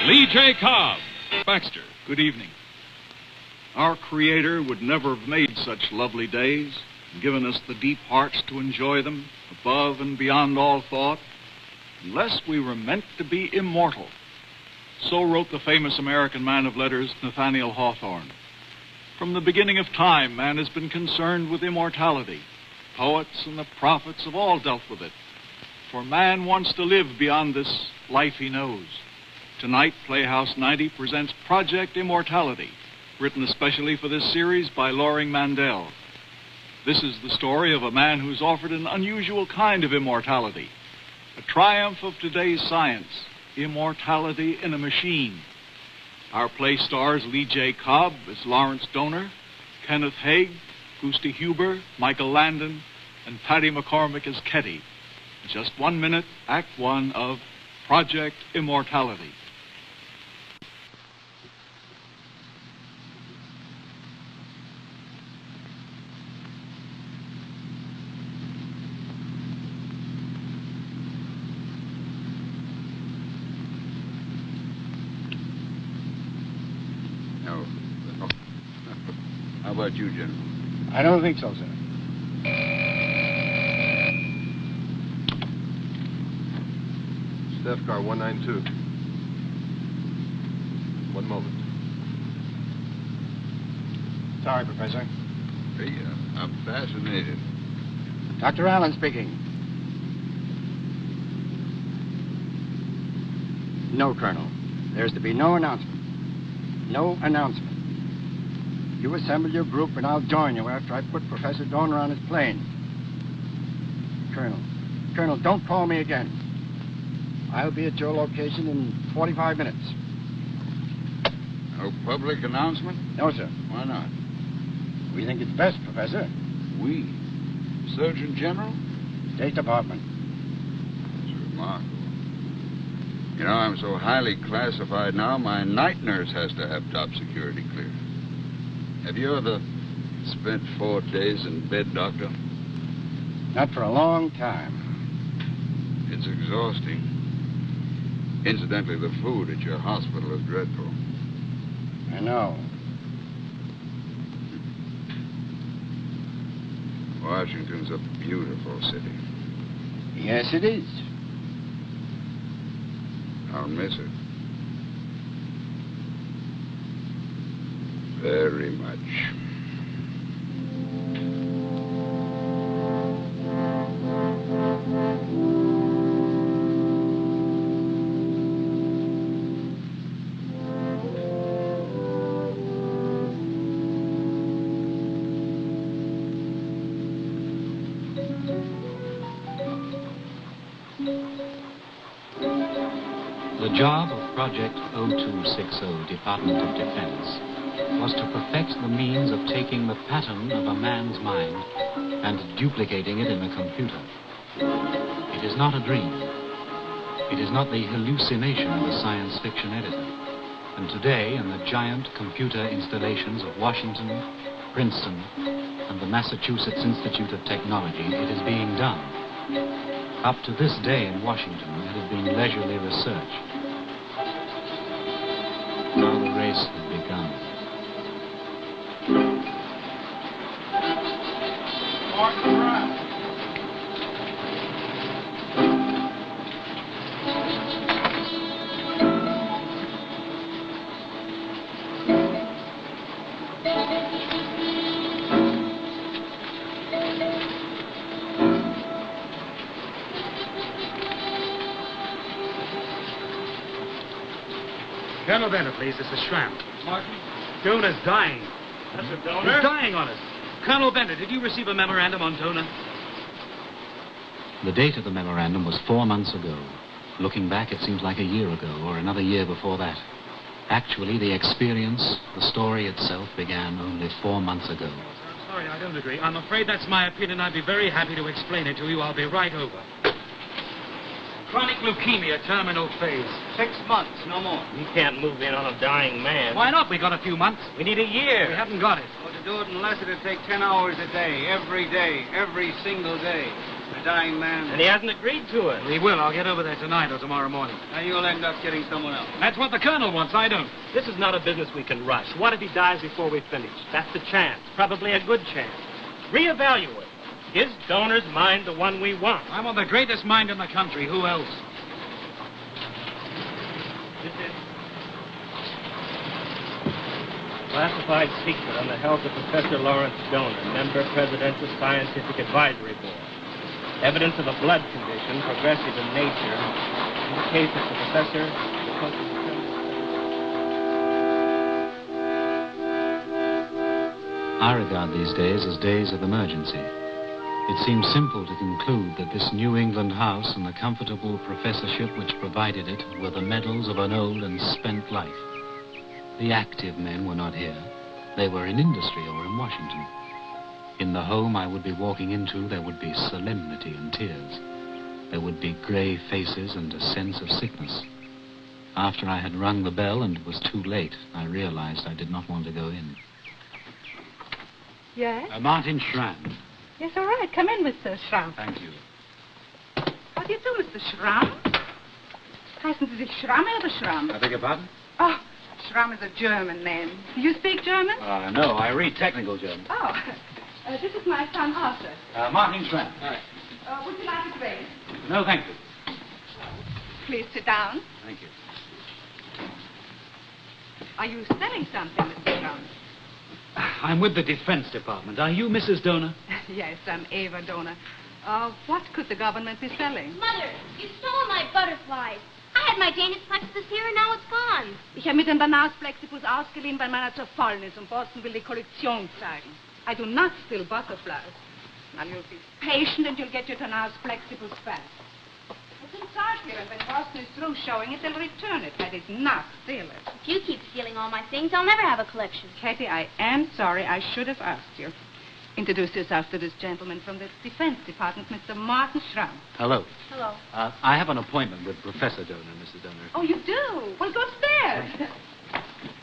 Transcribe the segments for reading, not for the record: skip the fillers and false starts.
Lee J. Cobb. Baxter. Good evening. Our Creator would never have made such lovely days and given us the deep hearts to enjoy them above and beyond all thought unless we were meant to be immortal. So wrote the famous American man of letters, Nathaniel Hawthorne. From the beginning of time, man has been concerned with immortality. Poets and the prophets have all dealt with it. For man wants to live beyond this life he knows. Tonight, Playhouse 90 presents Project Immortality, written especially for this series by Loring Mandel. This is the story of a man who's offered an unusual kind of immortality, a triumph of today's science, immortality in a machine. Our play stars Lee J. Cobb as Lawrence Donor, Kenneth Haig, Gusti Huber, Michael Landon, and Patty McCormick as Ketty. In just 1 minute, Act 1 of Project Immortality. How about you, General? I don't think so, sir. Staff car 192. One moment. Sorry, Professor. Hey, I'm fascinated. Dr. Allen speaking. No, Colonel. There's to be no announcement. No announcement. You assemble your group and I'll join you after I put Professor Donor on his plane. Colonel, don't call me again. I'll be at your location in 45 minutes. No public announcement? No, sir. Why not? We think it's best, Professor. We? Surgeon General? State Department. It's remarkable. You know, I'm so highly classified now, my night nurse has to have top security clearance. Have you ever spent 4 days in bed, Doctor? Not for a long time. It's exhausting. Incidentally, the food at your hospital is dreadful. I know. Washington's a beautiful city. Yes, it is. I'll miss it. Very much. The job of Project 0260, Department of Defense, was to perfect the means of taking the pattern of a man's mind and duplicating it in a computer. It is not a dream. It is not the hallucination of a science fiction editor. And today, in the giant computer installations of Washington, Princeton, and the Massachusetts Institute of Technology, it is being done. Up to this day in Washington, it had been leisurely research. Now the race had begun. Colonel Bennett, please. This is Schramm. Martin? Donor's dying. That's a donor? He's dying on us. Colonel Bennett, did you receive a memorandum on Donor? The date of the memorandum was 4 months ago. Looking back, it seems like a year ago, or another year before that. Actually, the experience, the story itself, began only 4 months ago. I'm sorry, I don't agree. I'm afraid that's my opinion. I'd be very happy to explain it to you. I'll be right over. Chronic leukemia, terminal phase. 6 months, no more. You can't move in on a dying man. Why not? We got a few months. We need a year. We haven't got it. Well, to do it in less, it'd take 10 hours a day, every single day. The dying man. And he hasn't agreed to it. He will. I'll get over there tonight or tomorrow morning. Now you'll end up getting someone else. That's what the colonel wants. I don't. This is not a business we can rush. What if he dies before we finish? That's the chance. Probably a good chance. Reevaluate. Is donor's mind the one we want? I want the greatest mind in the country. Who else? This is classified secret on the health of Professor Lawrence Donor, member Presidential Scientific Advisory Board. Evidence of a blood condition, progressive in nature, indicates that the professor... I regard these days as days of emergency. It seems simple to conclude that this New England house and the comfortable professorship which provided it were the medals of an old and spent life. The active men were not here. They were in industry or in Washington. In the home I would be walking into, there would be solemnity and tears. There would be gray faces and a sense of sickness. After I had rung the bell and it was too late, I realized I did not want to go in. Yes? Martin Schramm. Yes, all right. Come in, Mr. Schramm. Thank you. How do you do, Mr. Schramm? Heißen Sie sich Schramm oder Schramm? I beg your pardon? Oh, Schramm is a German name. Do you speak German? No, I read technical German. Oh, this is my son, Arthur. Martin Schramm. Hi. Would you like a drink? No, thank you. Please sit down. Thank you. Are you selling something, Mr. Schramm? I'm with the Defense Department. Are you Mrs. Donor? Yes, I'm Eva Donor. What could the government be selling? Mother, you stole my butterflies. I had my Danish plexus here and now it's gone. Ich habe mir den Banasplexipus ausgeliehen, weil meiner zerfallen ist und Boston will die Kollektion zeigen. I do not steal butterflies. Now you'll be patient and you'll get your Banasplexipus back. It's inside here, and when Boston is through showing it, they'll return it. I did not steal it. If you keep stealing all my things, I'll never have a collection. Katie, I am sorry. I should have asked you. Introduce yourself to this gentleman from the Defense Department, Mr. Martin Schramm. Hello. Hello. I have an appointment with Professor Donor, Mrs. Donor. Oh, you do? Well, go upstairs.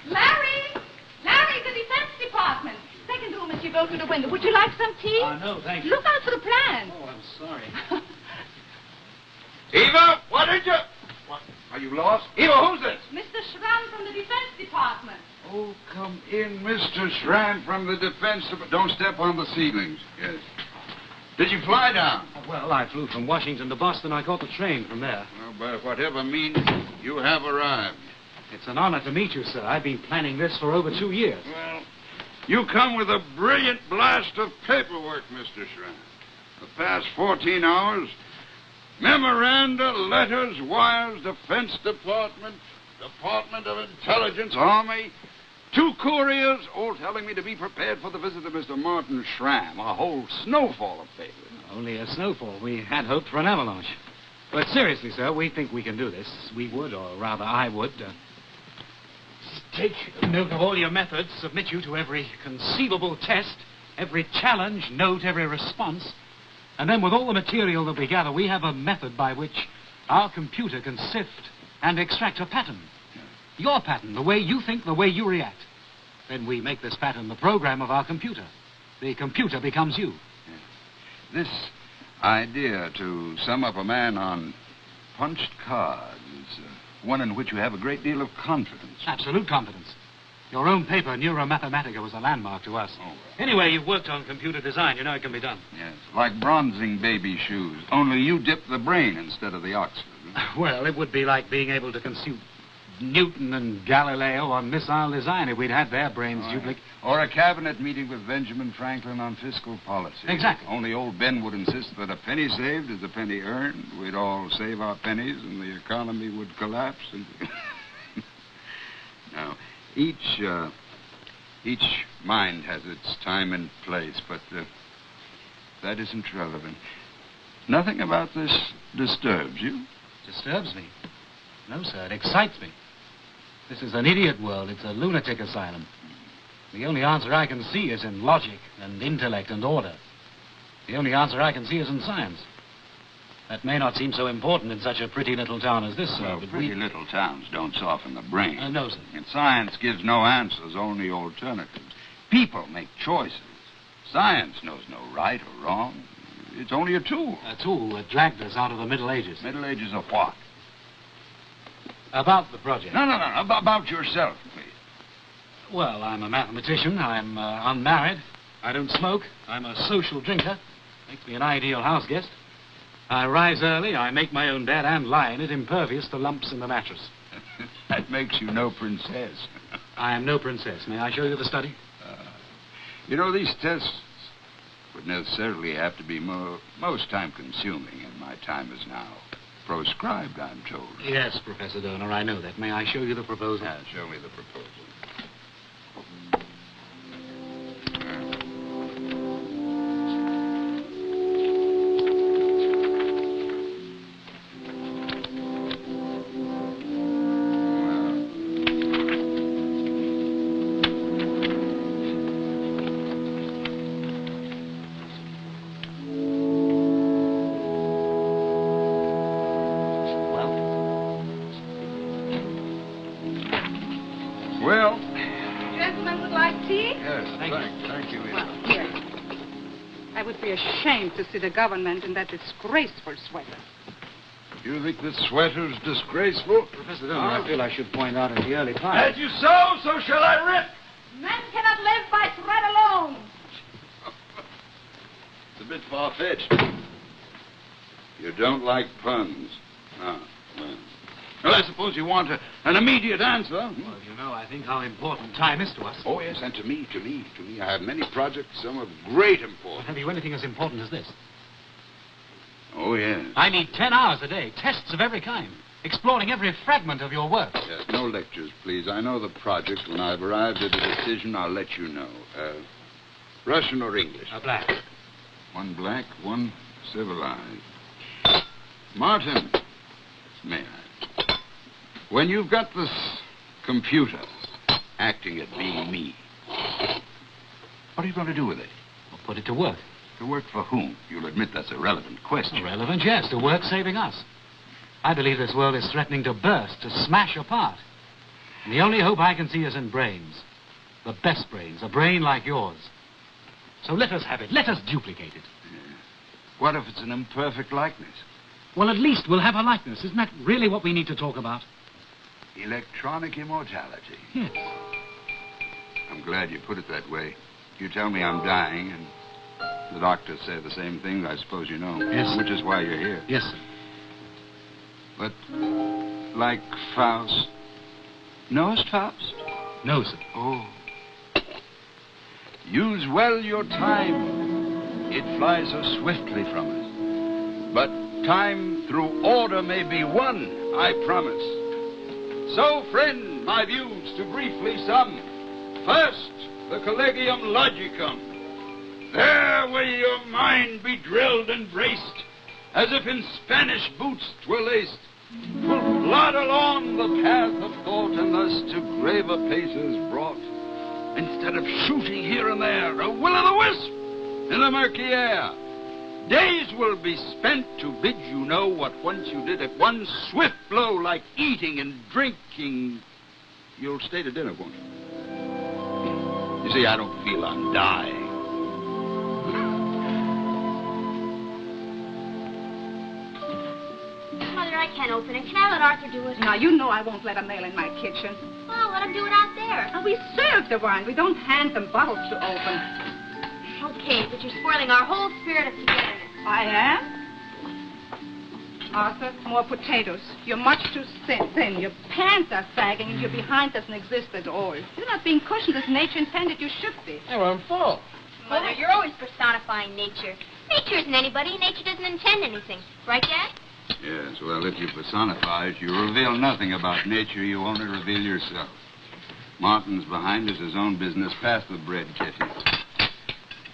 Larry! Larry, the Defense Department. Second room as you go through the window. Would you like some tea? No, thank you. Look out for the plants. Oh, I'm sorry. Eva, what did you... What? Are you lost? Eva, who's this? Mr. Schramm from the Defense Department. Oh, come in, Mr. Schramm from the Defense Department. Don't step on the seedlings. Yes. Did you fly down? Well, I flew from Washington to Boston. I caught the train from there. Well, by whatever means, you have arrived. It's an honor to meet you, sir. I've been planning this for over 2 years. Well, you come with a brilliant blast of paperwork, Mr. Schramm. The past 14 hours, memoranda, letters, wires, Defense Department, Department of Intelligence, Army, 2 couriers, all telling me to be prepared for the visit of Mr. Martin Schramm. A whole snowfall of papers. Only a snowfall. We had hoped for an avalanche. But seriously, sir, we think we can do this. We would, or rather I would, take note of all your methods, submit you to every conceivable test, every challenge, note every response, and then with all the material that we gather, we have a method by which our computer can sift and extract a pattern. Your pattern, the way you think, the way you react. Then we make this pattern the program of our computer. The computer becomes you. This idea to sum up a man on punched cards is one in which you have a great deal of confidence. Absolute confidence. Your own paper, Neuromathematica, was a landmark to us. Oh, well. Anyway, you've worked on computer design. You know it can be done. Yes, like bronzing baby shoes. Only you dip the brain instead of the Oxford. Well, it would be like being able to compute Newton and Galileo on missile design if we'd had their brains duplicated. Or a cabinet meeting with Benjamin Franklin on fiscal policy. Exactly. Only old Ben would insist that a penny saved is a penny earned. We'd all save our pennies and the economy would collapse. Now, each mind has its time and place, but that isn't relevant. Nothing about this disturbs you? Disturbs me? No, sir. It excites me. This is an idiot world. It's a lunatic asylum. The only answer I can see is in logic and intellect and order. The only answer I can see is in science. That may not seem so important in such a pretty little town as this, sir. Well, but pretty little towns don't soften the brain. No, sir. And science gives no answers, only alternatives. People make choices. Science knows no right or wrong. It's only a tool. A tool that dragged us out of the Middle Ages. Middle Ages of what? About the project. No. About yourself, please. Well, I'm a mathematician. I'm unmarried. I don't smoke. I'm a social drinker. Makes me an ideal house guest. I rise early, I make my own bed and lie in it, impervious to lumps in the mattress. That makes you no princess. I am no princess. May I show you the study? You know, these tests would necessarily have to be most time-consuming, and my time is now proscribed, I'm told. Yes, Professor Donor, I know that. May I show you the proposal? Yeah, show me the proposal. Ashamed to see the government in that disgraceful sweater. You think this sweater's disgraceful? Professor Donor, I feel I should point out in the early part. As you sow, so shall I rip. Men cannot live by thread alone. It's a bit far-fetched. You don't like puns. Ah, well, I suppose you want an immediate answer. Well, you know, I think how important time is to us. Oh, yes, and to me. I have many projects, some of great importance. Have you anything as important as this? Oh, yes. I need 10 hours a day, tests of every kind, exploring every fragment of your work. Yes, no lectures, please. I know the project. When I've arrived at a decision, I'll let you know. Russian or English? Black. One black, one civilized. Martin, may I? When you've got this computer acting at being me, what are you going to do with it? Well, put it to work. To work for whom? You'll admit that's a relevant question. Irrelevant, yes. To work saving us. I believe this world is threatening to burst, to smash apart. And the only hope I can see is in brains. The best brains, a brain like yours. So let us have it. Let us duplicate it. Yeah. What if it's an imperfect likeness? Well, at least we'll have a likeness. Isn't that really what we need to talk about? Electronic immortality. Yes. I'm glad you put it that way. You tell me I'm dying, and the doctors say the same thing, I suppose you know. Yes. Which is why you're here. Yes, sir. But, like Faust... Knowest Faust? No, sir. Oh. Use well your time. It flies so swiftly from us. But time through order may be won, I promise. So, friend, my views to briefly sum. First, the Collegium Logicum. There will your mind be drilled and braced, as if in Spanish boots 'twere laced. 'Twill plod along the path of thought, and thus to graver paces brought. Instead of shooting here and there, a will-o'-the-wisp in the murky air. Days will be spent to bid you know what once you did at one swift blow, like eating and drinking. You'll stay to dinner, won't you? You see, I don't feel I'm dying. Mother, I can't open it. Can I let Arthur do it? Now, you know I won't let a nail in my kitchen. Well, let him do it out there. Now, we serve the wine. We don't hand them bottles to open. Okay, but you're spoiling our whole spirit of togetherness. I am? Arthur, more potatoes. You're much too thin. Your pants are sagging, and your behind doesn't exist at all. You're not being cushioned as nature intended you should be. Hey, well, I'm full. Mother, you're always personifying nature. Nature isn't anybody. Nature doesn't intend anything. Right, Dad? Yes, well, if you personify it, you reveal nothing about nature. You only reveal yourself. Martin's behind is his own business. Pass the bread, Kitty.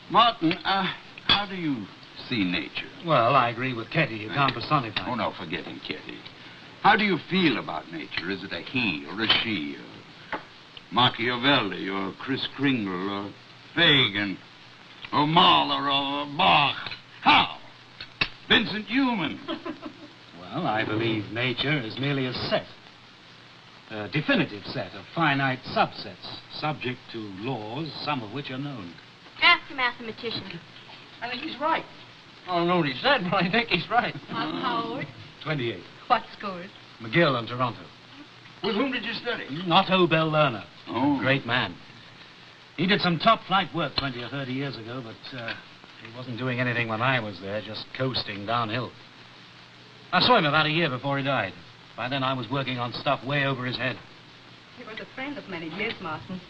Martin, how do you see nature? Well, I agree with Ketty. You can't personify. Oh, no, forget him, Kitty. How do you feel about nature? Is it a he or a she? Or Machiavelli or Kris Kringle or Fagin or Mahler or Bach? How? Vincent Newman. Well, I believe nature is merely a set. A definitive set of finite subsets, subject to laws, some of which are known. Ask a mathematician. I think he's right. I don't know what he said, but I think he's right. How old? 28. What schools? McGill in Toronto. With whom did you study? Otto Bell Lerner. Oh. Great man. He did some top-flight work 20 or 30 years ago, but he wasn't doing anything when I was there, just coasting downhill. I saw him about a year before he died. By then I was working on stuff way over his head. He was a friend of many years, Martin.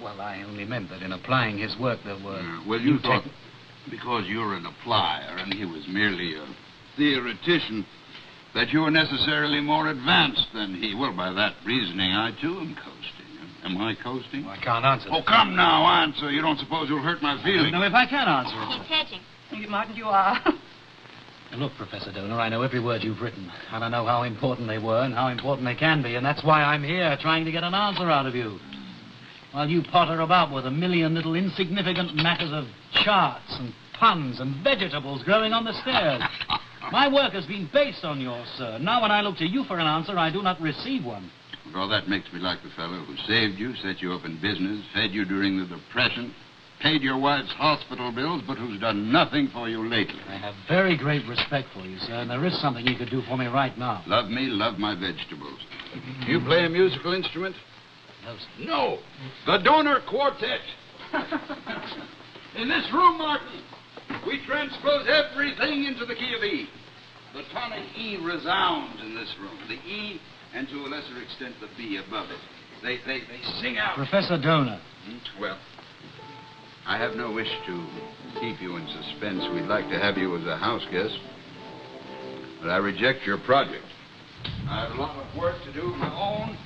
Well, I only meant that in applying his work there were... Well, you thought because you're an applier and he was merely a theoretician that you were necessarily more advanced than he. Well, by that reasoning, I, too, am coasting. Am I coasting? Well, I can't answer Oh, that. come now, answer. You don't suppose you'll hurt my feelings? No, if I can answer it. He's hedging. Martin, you are. Look, Professor Donor, I know every word you've written, and I know how important they were and how important they can be, and that's why I'm here, trying to get an answer out of you. While you potter about with a million little insignificant matters of charts and puns and vegetables growing on the stairs. My work has been based on yours, sir. Now when I look to you for an answer, I do not receive one. Well, that makes me like the fellow who saved you, set you up in business, fed you during the Depression, paid your wife's hospital bills, but who's done nothing for you lately. I have very great respect for you, sir, and there is something you could do for me right now. Love me, love my vegetables. You play a musical instrument? No, sir. No. The Donor Quartet. In this room, Martin, we transpose everything into the key of E. The tonic E resounds in this room. The E, and to a lesser extent, the B above it. They sing out. Professor Donor. Well, I have no wish to keep you in suspense. We'd like to have you as a house guest. But I reject your project. I have a lot of work to do of my own.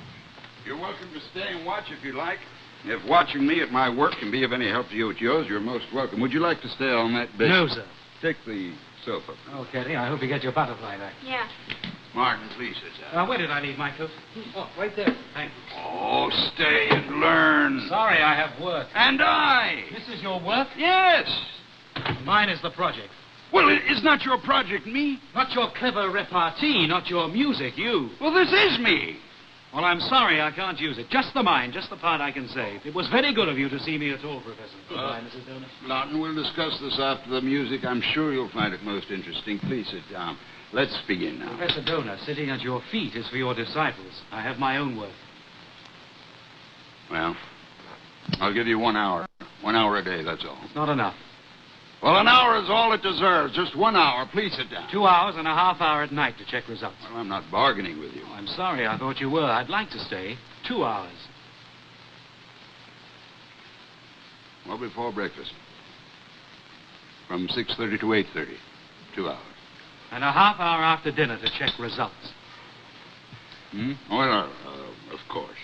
You're welcome to stay and watch if you like. If watching me at my work can be of any help to you at yours, you're most welcome. Would you like to stay on that bench? No, sir. Take the sofa. Oh, Kitty, I hope you get your butterfly back. Yeah. Martin, please sit down. Where did I leave my coat? Oh, right there. Thank you. Oh, stay and learn. Sorry, I have work. And I. This is your work? Yes. Mine is the project. Well, is not your project me? Not your clever repartee, not your music, you. Well, this is me. Well, I'm sorry I can't use it. Just the mine, just the part I can save. It was very good of you to see me at all, Professor. Goodbye, Mrs. Donor. Lawton, we'll discuss this after the music. I'm sure you'll find it most interesting. Please sit down. Let's begin now. Professor Donor, sitting at your feet is for your disciples. I have my own work. Well, I'll give you 1 hour. 1 hour a day, that's all. It's not enough. Well, an hour is all it deserves. Just 1 hour. Please sit down. 2 hours and a half hour at night to check results. Well, I'm not bargaining with you. Oh, I'm sorry. I thought you were. I'd like to stay. 2 hours. Well, before breakfast. From 6:30 to 8:30. 2 hours. And a half hour after dinner to check results. Well, of course.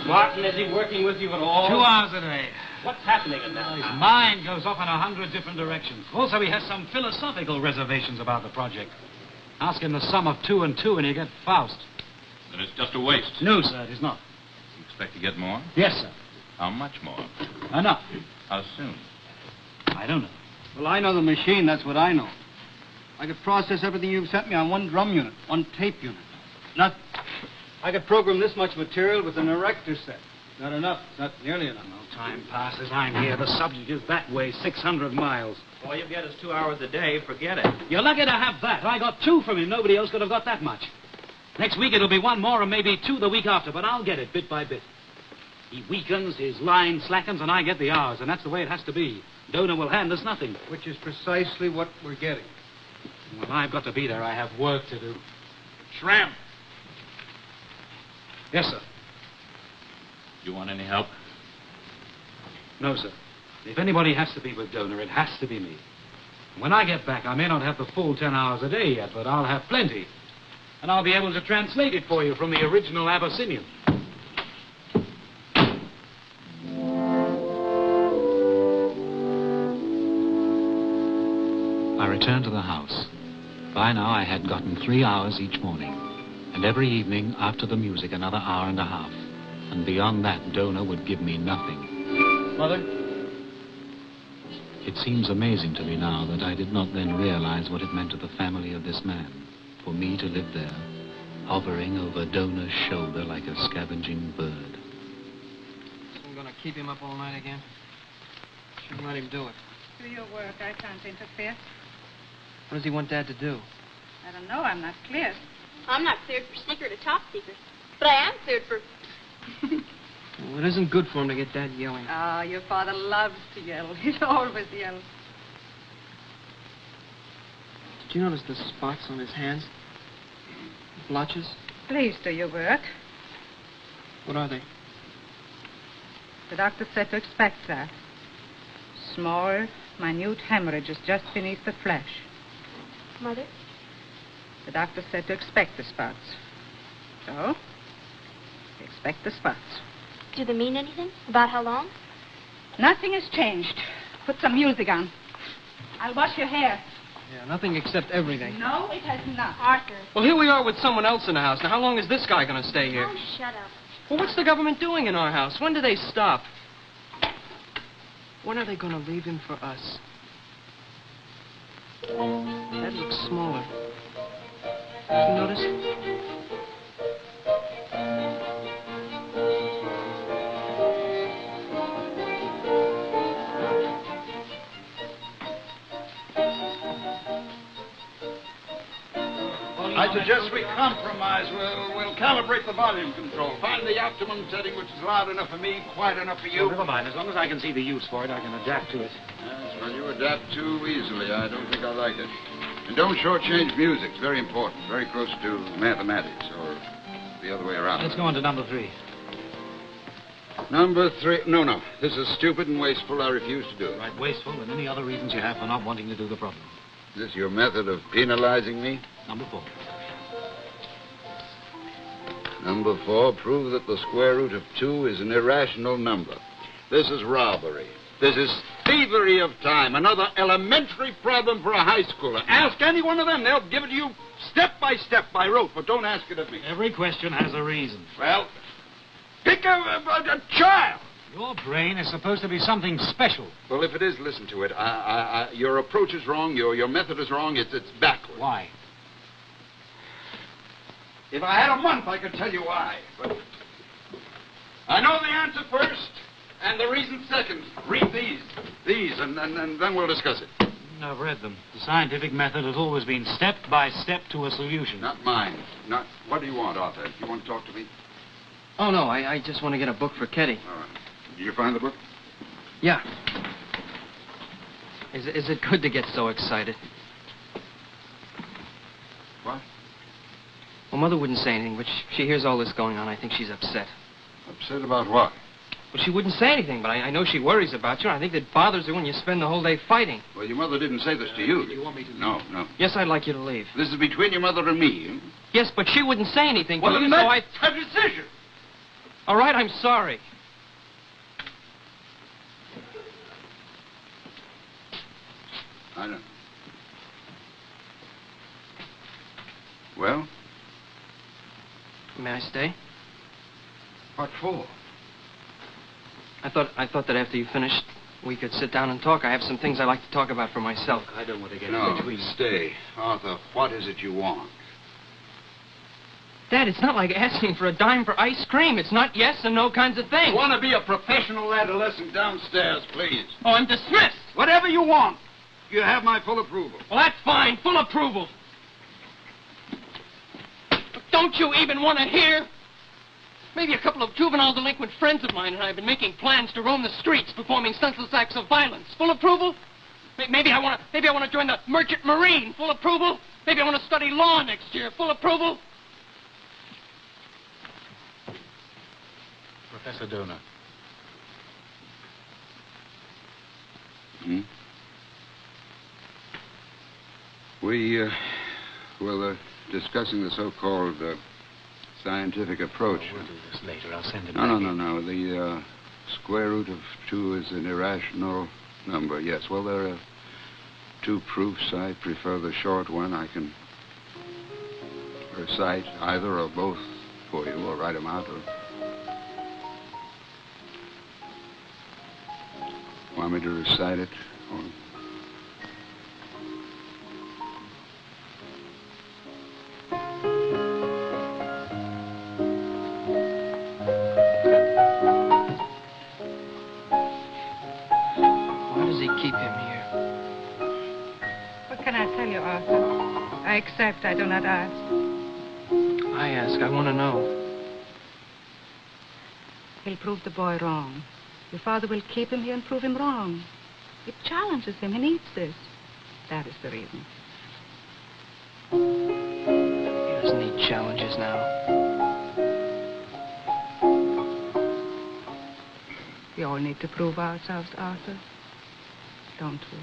Martin, is he working with you at all? 2 hours a day. What's happening in that? His mind goes off in 100 different directions. Also, he has some philosophical reservations about the project. Ask him the sum of 2 and 2 and you get Faust. Then it's just a waste. No, sir, it is not. You expect to get more? Yes, sir. How much more? Enough. How soon? I don't know. Well, I know the machine, that's what I know. I could process everything you've sent me on one drum unit, one tape unit. Nothing. I could program this much material with an erector set. Not enough. It's not nearly enough. No time passes. I'm here. The subject is that way, 600 miles. All you get is 2 hours a day. Forget it. You're lucky to have that. I got 2 from him. Nobody else could have got that much. Next week it'll be 1 more and maybe 2 the week after, but I'll get it bit by bit. He weakens, his line slackens, and I get the hours, and that's the way it has to be. Donor will hand us nothing. Which is precisely what we're getting. Well, I've got to be there. I have work to do. Shram, Yes, sir. you want any help? No, sir. If anybody has to be with Donor, it has to be me. When I get back, I may not have the full 10 hours a day yet, but I'll have plenty. And I'll be able to translate it for you from the original Abyssinian. I returned to the house. By now, I had gotten 3 hours each morning. And every evening, after the music, another hour and a half. And beyond that, Donor would give me nothing. Mother? It seems amazing to me now that I did not then realize what it meant to the family of this man. For me to live there, hovering over Donor's shoulder like a scavenging bird. I'm gonna keep him up all night again. Shouldn't let him do it. Do your work. I can't interfere. What does he want Dad to do? I don't know. I'm not clear. I'm not cleared for secret or top secret. But I am cleared for... Well, it isn't good for him to get Dad yelling. Oh, your father loves to yell. He always yells. Did you notice the spots on his hands? Blotches? Please do your work. What are they? The doctor said to expect that. Small, minute hemorrhages just beneath the flesh. Mother? The doctor said to expect the spots. So, expect the spots. Do they mean anything? About how long? Nothing has changed. Put some music on. I'll wash your hair. Yeah, nothing except everything. No, it has not. Arthur. Well, here we are with someone else in the house. Now, how long is this guy gonna stay here? Oh, shut up. Well, what's the government doing in our house? When do they stop? When are they gonna leave him for us? That looks smaller. You notice? I suggest we compromise. We'll calibrate the volume control. Find the optimum setting which is loud enough for me, quiet enough for you. Well, never mind. As long as I can see the use for it, I can adapt to it. Yes, well, you adapt too easily. I don't think I like it. And don't shortchange music. It's very important. Very close to mathematics, or the other way around. Let's go on to number 3. Number 3. No. This is stupid and wasteful. I refuse to do it. Right, wasteful and any other reasons you have for not wanting to do the problem. Is this your method of penalizing me? Number 4. Number 4, prove that the square root of 2 is an irrational number. This is robbery. This is thievery of time. Another elementary problem for a high schooler. Ask any one of them. They'll give it to you step by step by rote, but don't ask it of me. Every question has a reason. Well, pick a child. Your brain is supposed to be something special. Well, if it is, listen to it. Your approach is wrong. Your method is wrong. It's backward. Why? If I had a month, I could tell you why. But I know the answer first, and the reason second. Read these, and then we'll discuss it. I've read them. The scientific method has always been step by step to a solution. Not mine. What do you want, Arthur? You want to talk to me? Oh, no, I just want to get a book for Ketty. All right. Did you find the book? Yeah. Is it good to get so excited? What? Well, Mother wouldn't say anything, but she hears all this going on. I think she's upset. Upset about what? Well, she wouldn't say anything, but I know she worries about you, and I think it bothers her when you spend the whole day fighting. Well, your mother didn't say this to you. Do you want me to... No. Yes, I'd like you to leave. This is between your mother and me. Eh? Yes, but she wouldn't say anything. Well, to then you, so that's a decision. All right, I'm sorry. I don't. Well? May I stay? What for? I thought that after you finished, we could sit down and talk. I have some things I'd like to talk about for myself. I don't want to get No, in between. stay. Arthur, what is it you want? Dad, it's not like asking for a dime for ice cream. It's not yes and no kinds of things. You want to be a professional adolescent downstairs, please. Oh, I'm dismissed. Whatever you want. You have my full approval. Well, that's fine. Full approval. But don't you even want to hear? Maybe a couple of juvenile delinquent friends of mine and I have been making plans to roam the streets, performing senseless acts of violence. Full approval? Maybe I want to join the Merchant Marine. Full approval? Maybe I want to study law next year. Full approval? Professor Donor. Hmm? We were discussing the so-called scientific approach. We'll do this later. I'll send it No. The square root of 2 is an irrational number. Yes, well, there are 2 proofs. I prefer the short one. I can recite either or both for you, or write them out, or... Want me to recite it? Or... Why does he keep him here? What can I tell you, Arthur? I accept. I do not ask. I ask. I want to know. He'll prove the boy wrong. Your father will keep him here and prove him wrong. It challenges him. He needs this. That is the reason. He doesn't need challenges now. We all need to prove ourselves, Arthur. Don't we?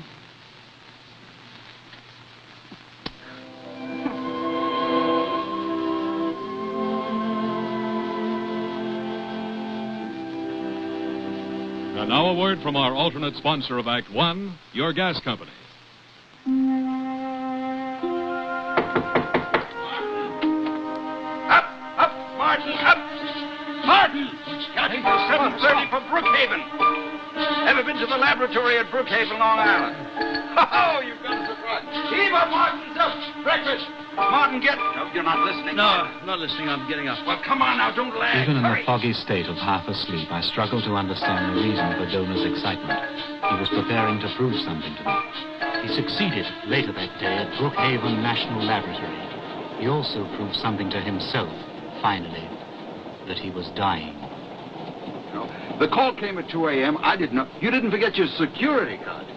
And now a word from our alternate sponsor of Act One, your gas company. Up, Martin, up! Martin! Scouting for 7:30 for Brookhaven. Ever been to the laboratory at Brookhaven, Long Island? Oh, you've got a surprise. Heave up, Martin, up! Breakfast! Martin, get... No, you're not listening. No, I'm not listening. I'm getting up. Well, come on now, don't lag. Even in Hurry. the foggy state of half asleep, I struggled to understand the reason for Donor's excitement. He was preparing to prove something to me. He succeeded later that day at Brookhaven National Laboratory. He also proved something to himself, finally, that he was dying. No, the call came at 2 a.m. I didn't know. You didn't forget your security card.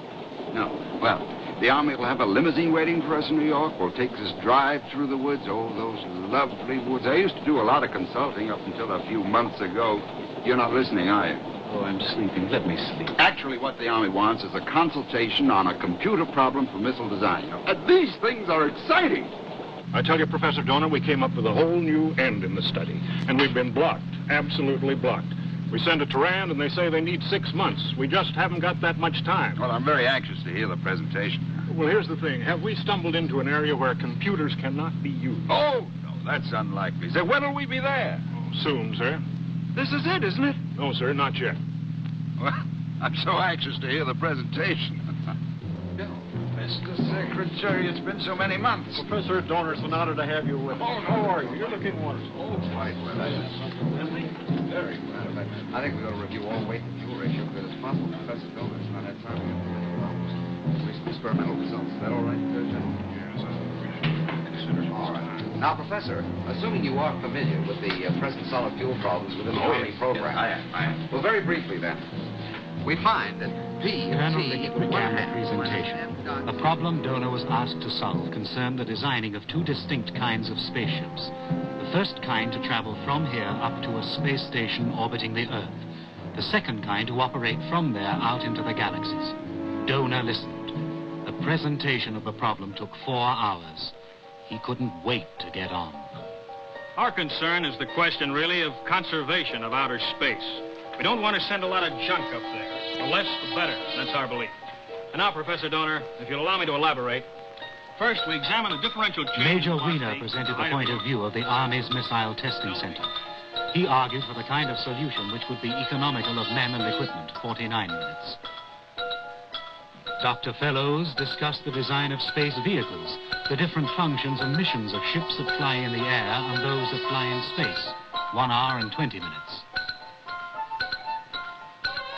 No. Well, the Army will have a limousine waiting for us in New York. We'll take this drive through the woods. Oh, those lovely woods. I used to do a lot of consulting up until a few months ago. You're not listening, are you? Oh, I'm sleeping. Let me sleep. Actually, what the Army wants is a consultation on a computer problem for missile design. And these things are exciting. I tell you, Professor Donor, we came up with a whole new end in the study. And we've been blocked. Absolutely blocked. We send it to Rand, and they say they need 6 months. We just haven't got that much time. Well, I'm very anxious to hear the presentation. Well, here's the thing. Have we stumbled into an area where computers cannot be used? Oh, no, that's unlikely. So when will we be there? Oh, soon, sir. This is it, isn't it? No, sir, not yet. Well, I'm so anxious to hear the presentation. Mr. Secretary, it's been so many months. Professor Donor, it's an honor to have you with us. Oh, How are you? You're looking wonderful. Oh, quite well. Very glad of it. I think we ought to review all weight and fuel ratio as good as possible. Professor Donor's not had time to get through any problems. At least experimental results. Is that all right, General? Yes, we should consider. All right. Now, Professor, assuming you are familiar with the present solid fuel problems within the Army program. Yes, I am. Well, very briefly then. We find that P and Colonel T Lickett equal began the 1/2. presentation. A problem Donor was asked to solve concerned the designing of 2 distinct kinds of spaceships. The first kind to travel from here up to a space station orbiting the Earth. The second kind to operate from there out into the galaxies. Donor listened. The presentation of the problem took 4 hours. He couldn't wait to get on. Our concern is the question, really, of conservation of outer space. We don't want to send a lot of junk up there. The less, the better. That's our belief. And now, Professor Donor, if you'll allow me to elaborate. First, we examine the differential change... Major Wiener presented the point of view of the Army's Missile Testing Center. He argued for the kind of solution which would be economical of men and equipment, 49 minutes. Dr. Fellows discussed the design of space vehicles, the different functions and missions of ships that fly in the air and those that fly in space. 1 hour and 20 minutes.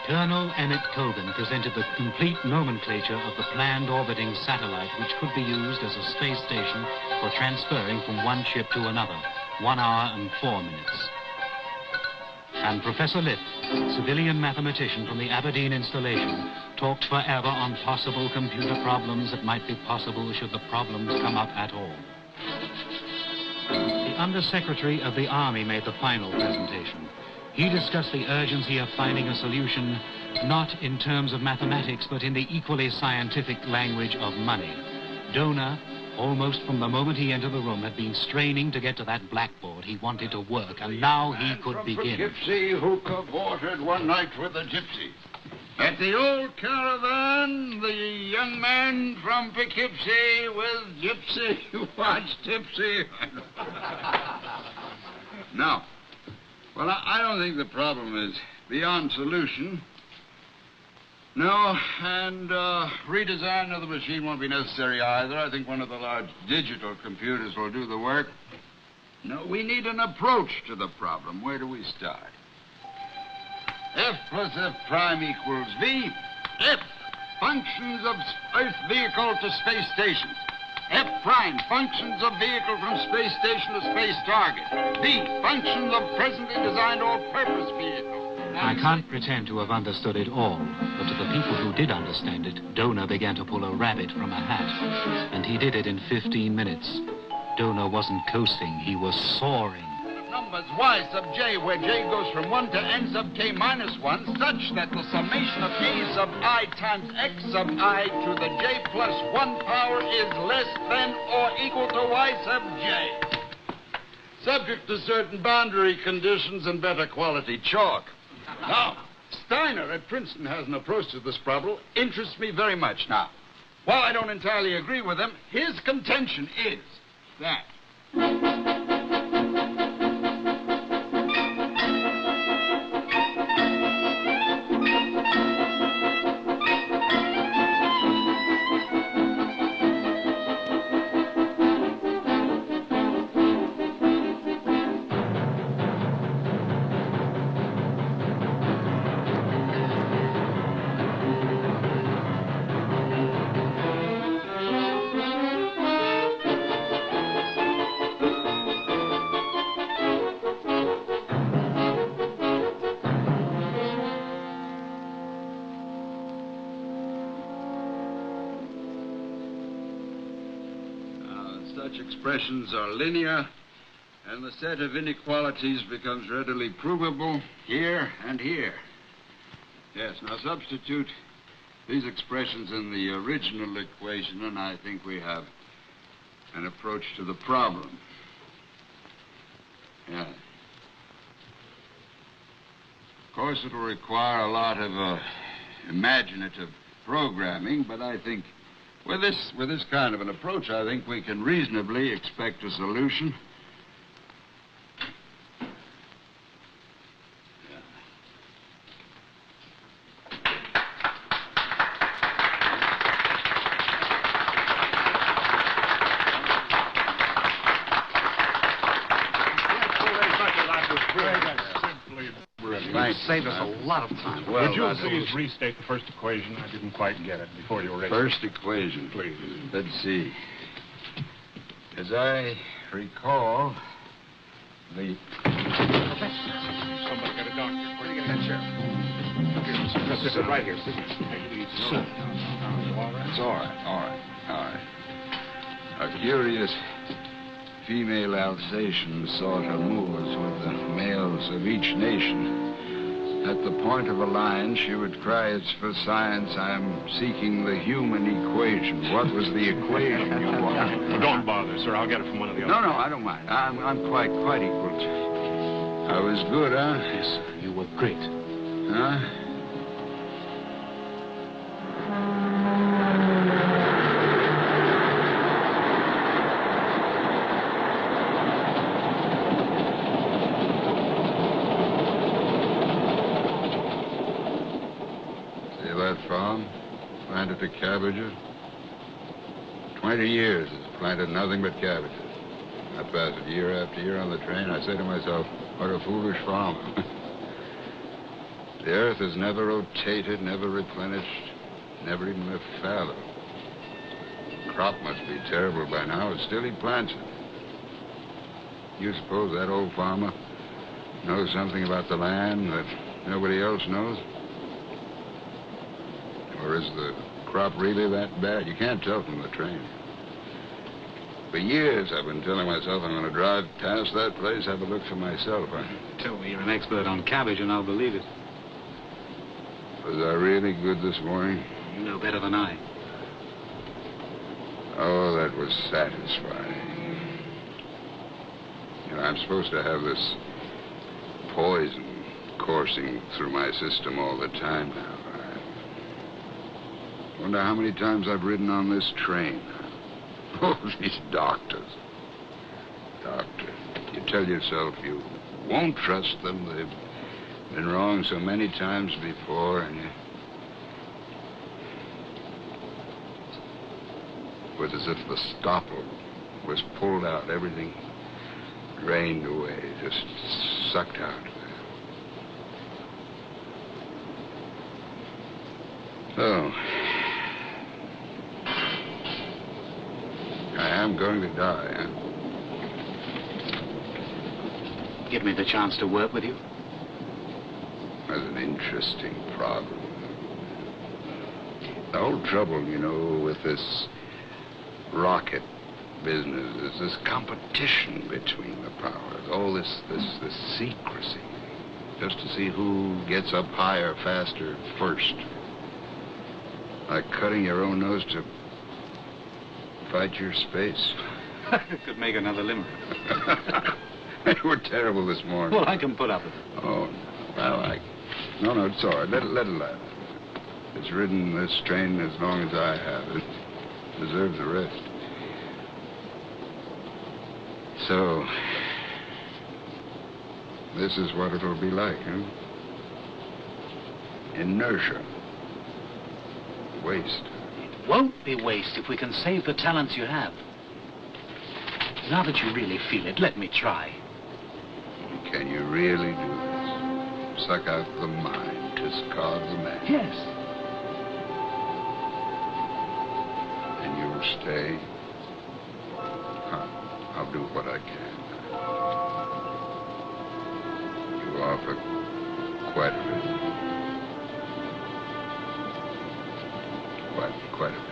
Colonel Emmett Coben presented the complete nomenclature of the planned orbiting satellite which could be used as a space station for transferring from one ship to another. 1 hour and 4 minutes. And Professor Lipp, civilian mathematician from the Aberdeen installation, talked forever on possible computer problems that might be possible should the problems come up at all. The Undersecretary of the Army made the final presentation. He discussed the urgency of finding a solution, not in terms of mathematics, but in the equally scientific language of money. Donor, almost from the moment he entered the room, had been straining to get to that blackboard. He wanted to work, and now he could begin. Poughkeepsie who cavorted one night with a gypsy. At the old caravan, the young man from Poughkeepsie with gypsy watched tipsy. Now, well, I don't think the problem is beyond solution. No, and redesign of the machine won't be necessary either. I think one of the large digital computers will do the work. No, we need an approach to the problem. Where do we start? F plus F prime equals V. F, functions of Earth vehicle to space stations. F prime, functions of vehicle from space station to space target. V, functions of presently designed all-purpose vehicle. I can't pretend to have understood it all, but to the people who did understand it, Donor began to pull a rabbit from a hat. And he did it in 15 minutes. Donor wasn't coasting, he was soaring. Numbers y sub j, where j goes from 1 to n sub k minus 1, such that the summation of a sub I times x sub I to the j plus 1 power is less than or equal to y sub j. Subject to certain boundary conditions and better quality chalk. Now, Steiner at Princeton has an approach to this problem. Interests me very much. Now, while I don't entirely agree with him, his contention is that such expressions are linear, and the set of inequalities becomes readily provable here and here. Yes, now substitute these expressions in the original equation, and I think we have an approach to the problem. Yeah. Of course, it'll require a lot of imaginative programming, but I think with this kind of an approach, I think we can reasonably expect a solution. You saved us a lot of time. Well, would you please restate the first equation? I didn't quite get it before you were ready. First equation. Please. Let's see. As I recall, the... Somebody got a doctor. Where do you get that chair? Here, sit right here. Sit here. Take it easy. No. You all right? It's all right. A curious female Alsatian sought her moors with the males of each nation. At the point of a line, she would cry, "It's for science. I'm seeking the human equation." What was the equation you wanted? Don't bother, sir. I'll get it from one of the others. No, I don't mind. I'm quite equal to it. I was good, huh? Yes, sir. You were great. Huh? From? Trying to after cabbages. 20 years has planted nothing but cabbages. I pass it year after year on the train. I say to myself, what a foolish farmer. The earth has never rotated, never replenished, never even left fallow. The crop must be terrible by now, and still he plants it. You suppose that old farmer knows something about the land that nobody else knows? Or is the crop really that bad? You can't tell from the train. For years, I've been telling myself I'm going to drive past that place, have a look for myself. Tell me you're an expert on cabbage, and I'll believe it. Was I really good this morning? You know better than I. Oh, that was satisfying. You know, I'm supposed to have this poison coursing through my system all the time now. I wonder how many times I've ridden on this train. Oh, these doctors. Doctors. You tell yourself you won't trust them. They've been wrong so many times before, and it was as if the stopple was pulled out. Everything drained away, just sucked out. So, I am going to die, huh? Give me the chance to work with you. That's an interesting problem. The whole trouble, you know, with this rocket business is this competition between the powers. All this secrecy. Just to see who gets up higher, faster, first. Like cutting your own nose to fight your space. Could make another limerick. They were terrible this morning. Well, I can put up with it. Oh, well, No, it's all right. Let it lie. It's ridden this train as long as I have. It deserves a rest. So, this is what it'll be like, huh? Inertia. Waste. It won't be waste if we can save the talents you have. Now that you really feel it, let me try. Can you really do this? Suck out the mind, discard the man? Yes. And you'll stay? I'll do what I can. You offer quite a bit. Quite a bit.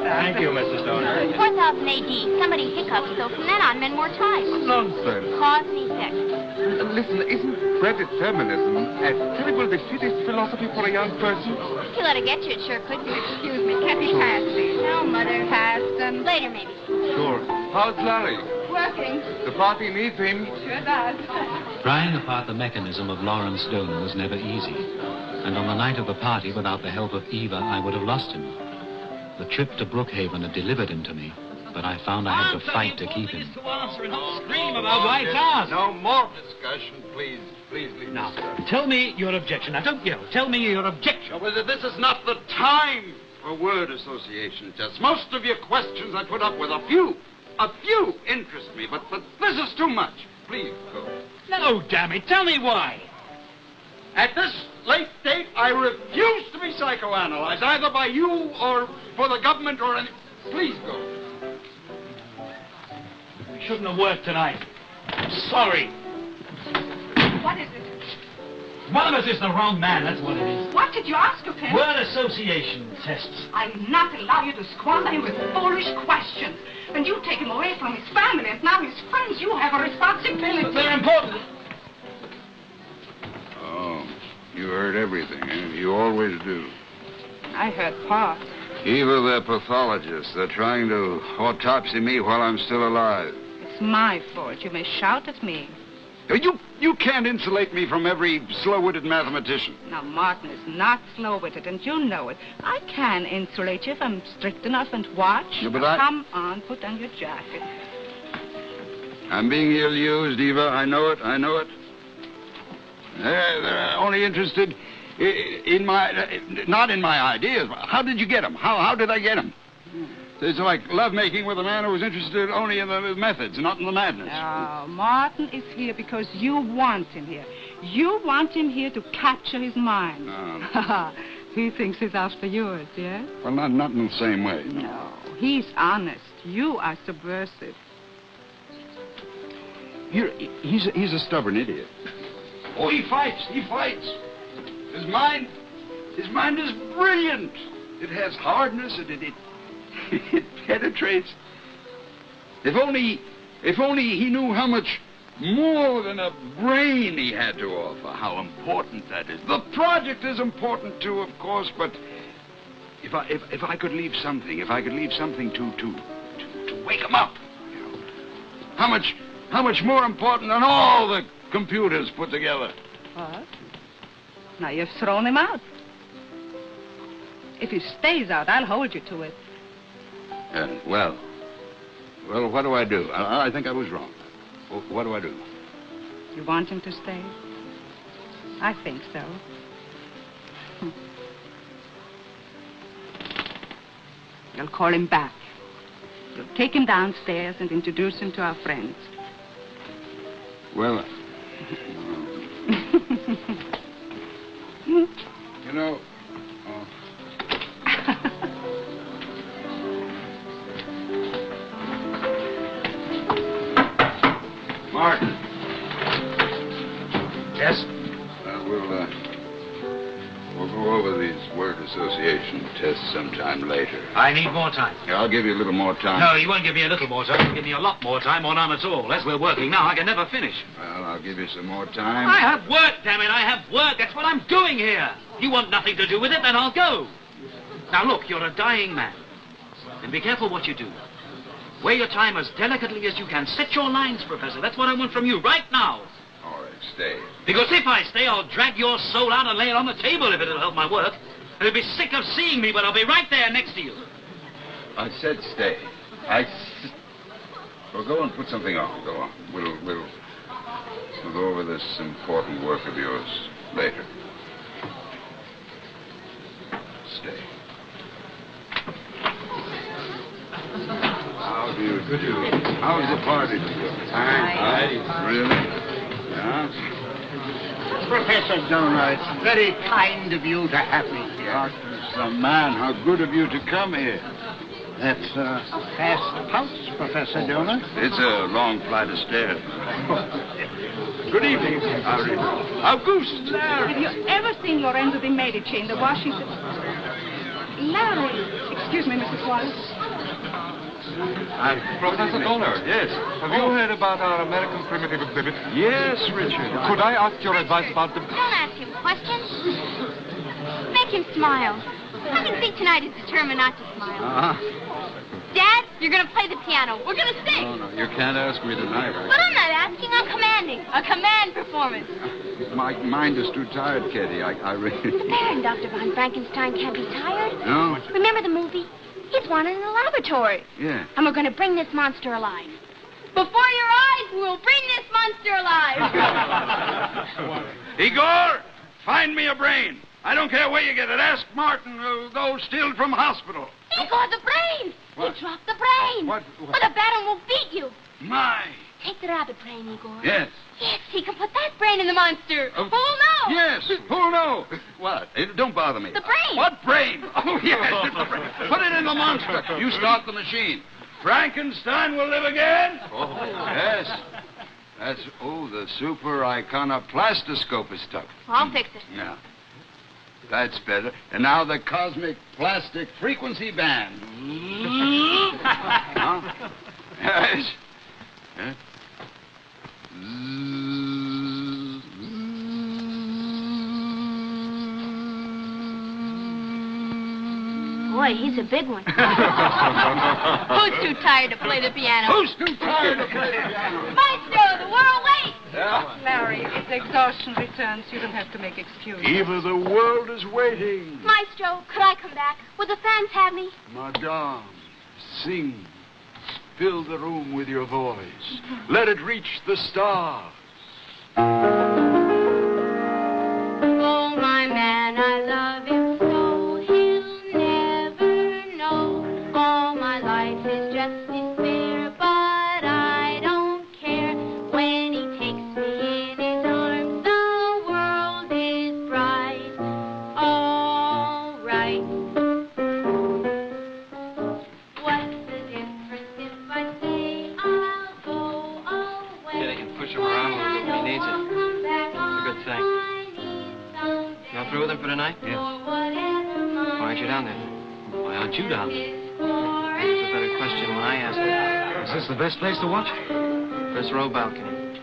Thank you, Mrs. Donner. 4000 AD. Somebody hiccuped, so from then on, men wore ties. Nonsense. Cause me sick. Listen, isn't predeterminism a terrible defeatist philosophy for a young person? If you let it get you, it sure could be. Excuse me, Kathy Pass, please. No, Mother Pass. Later, maybe. Sure. How's Larry? Working. The party needs him. Sure does. Prying apart the mechanism of Lawrence Donor was never easy. And on the night of the party, without the help of Eva, I would have lost him. The trip to Brookhaven had delivered him to me, but I found I had to fight to keep him. Scream about white cars. No more discussion, please. Please leave Now, this. tell me your objection. Now, don't yell. Tell me your objection. Well, this is not the time for word association tests. Most of your questions I put up with. A few interest me, but this is too much. Please go. No, damn it. Tell me why. At this late date, I refuse to be psychoanalyzed, either by you or for the government or any... Please go. We shouldn't have worked tonight. I'm sorry. What is it? One of us is the wrong man, that's what it is. What did you ask of him? Word association tests. I'll not allow you to squander him with foolish questions. And you take him away from his family and now his friends. You have a responsibility. But they're important. Oh, You heard everything, eh? You always do. I heard part. Evil, they're pathologists. They're trying to autopsy me while I'm still alive. It's my fault. You may shout at me. You can't insulate me from every slow-witted mathematician. Now, Martin is not slow-witted, and you know it. I can insulate you if I'm strict enough and watch. Yeah, but now, come on, put on your jacket. I'm being ill-used, Eva. I know it. They're only interested in not in my ideas. How did you get them? How did I get them? It's like lovemaking with a man who was interested only in the methods, not in the madness. No, Martin is here because you want him here. You want him here to capture his mind. No. He thinks he's after yours, yes? Well, not in the same way. No, he's honest. You are subversive. He's a stubborn idiot. Oh, he fights. His mind is brilliant. It has hardness. It penetrates. If only he knew how much more than a brain he had to offer, how important that is. The project is important too, of course, but if I could leave something, to wake him up, you know, how much more important than all the computers put together. What? Now you've thrown him out. If he stays out, I'll hold you to it. Well, what do I do? I think I was wrong. What do I do? You want him to stay? I think so. You'll call him back. You'll take him downstairs and introduce him to our friends. Well, you know... Martin. Yes? We'll go over these word association tests sometime later. I need more time. Yeah, I'll give you a little more time. No, you won't give me a little more time. You'll give me a lot more time or none at all. As we're working now, I can never finish. Well, I'll give you some more time. I have work, damn it. I have work. That's what I'm doing here. You want nothing to do with it, then I'll go. Now, look, you're a dying man. And be careful what you do. Weigh your time as delicately as you can. Set your lines, Professor. That's what I want from you right now. All right, stay. Because if I stay, I'll drag your soul out and lay it on the table if it'll help my work. And you'll be sick of seeing me, but I'll be right there next to you. I said stay. Well, go and put something on. Go on. We'll go over this important work of yours later. Stay. How do you do? How's the party today? Hi. Really? Yeah? Professor Donor, it's very kind of you to have me here. Dr. Man, how good of you to come here. That's a fast pulse, Professor Donor. It's a long flight of stairs. Good evening. August. Have you ever seen Lorenzo de Medici in the Washington... Larry. Excuse me, Mrs. Wallace. Professor Donner. Yes. Have you heard about our American primitive exhibit? Yes, Richard. Could I ask your advice about the... Don't ask him questions. Make him smile. I can see tonight is determined not to smile. Dad, you're going to play the piano. We're going to sing. No, you can't ask me tonight. But I'm not asking. I'm commanding. A command performance. My mind is too tired, Kitty. I really... There, Dr. Von Frankenstein can't be tired. No? Remember the movie? He's wanted in the laboratory. Yeah. And we're going to bring this monster alive. Before your eyes, we'll bring this monster alive. Igor, find me a brain. I don't care where you get it. Ask Martin who'll go steal from hospital. Igor, the brain. What? He dropped the brain. What? Or the baron will beat you. My. Take the rabbit brain, Igor. Yes. Yes, he can put that brain in the monster. Who'll know? Yes. Who'll know? What? Don't bother me. The brain. What brain? Oh, yes. The brain. Put it in the monster. You start the machine. Frankenstein will live again? Oh, yes. That's, the super iconoplastiscope is stuck. I'll fix it. Yeah. That's better. And now the cosmic plastic frequency band. Huh? Yes. Huh? Boy, he's a big one. Who's too tired to play the piano? Who's too tired to play the piano? Maestro, the world waits. Yeah. Larry, if the exhaustion returns, you don't have to make excuses. Even the world is waiting. Maestro, could I come back? Will the fans have me? Madame, sing. Fill the room with your voice. Let it reach the stars. Oh, my man, I love him so he'll never know. All my life is just despair, but I don't care. When he takes me in his arms, the world is bright. All right. What's the difference if I say I'll go away? Yeah, you can push him around a little bit when he needs it. It's a good thing. You all through with him for tonight? Yeah. Why aren't you down there? Why aren't you down there? That was a better question when I asked it. Is this the best place to watch? First row balcony.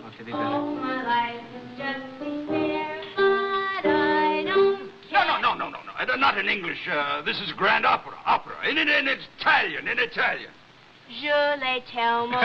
What could be better? No, not in English. This is grand opera. In Italian, Je l'ai tellement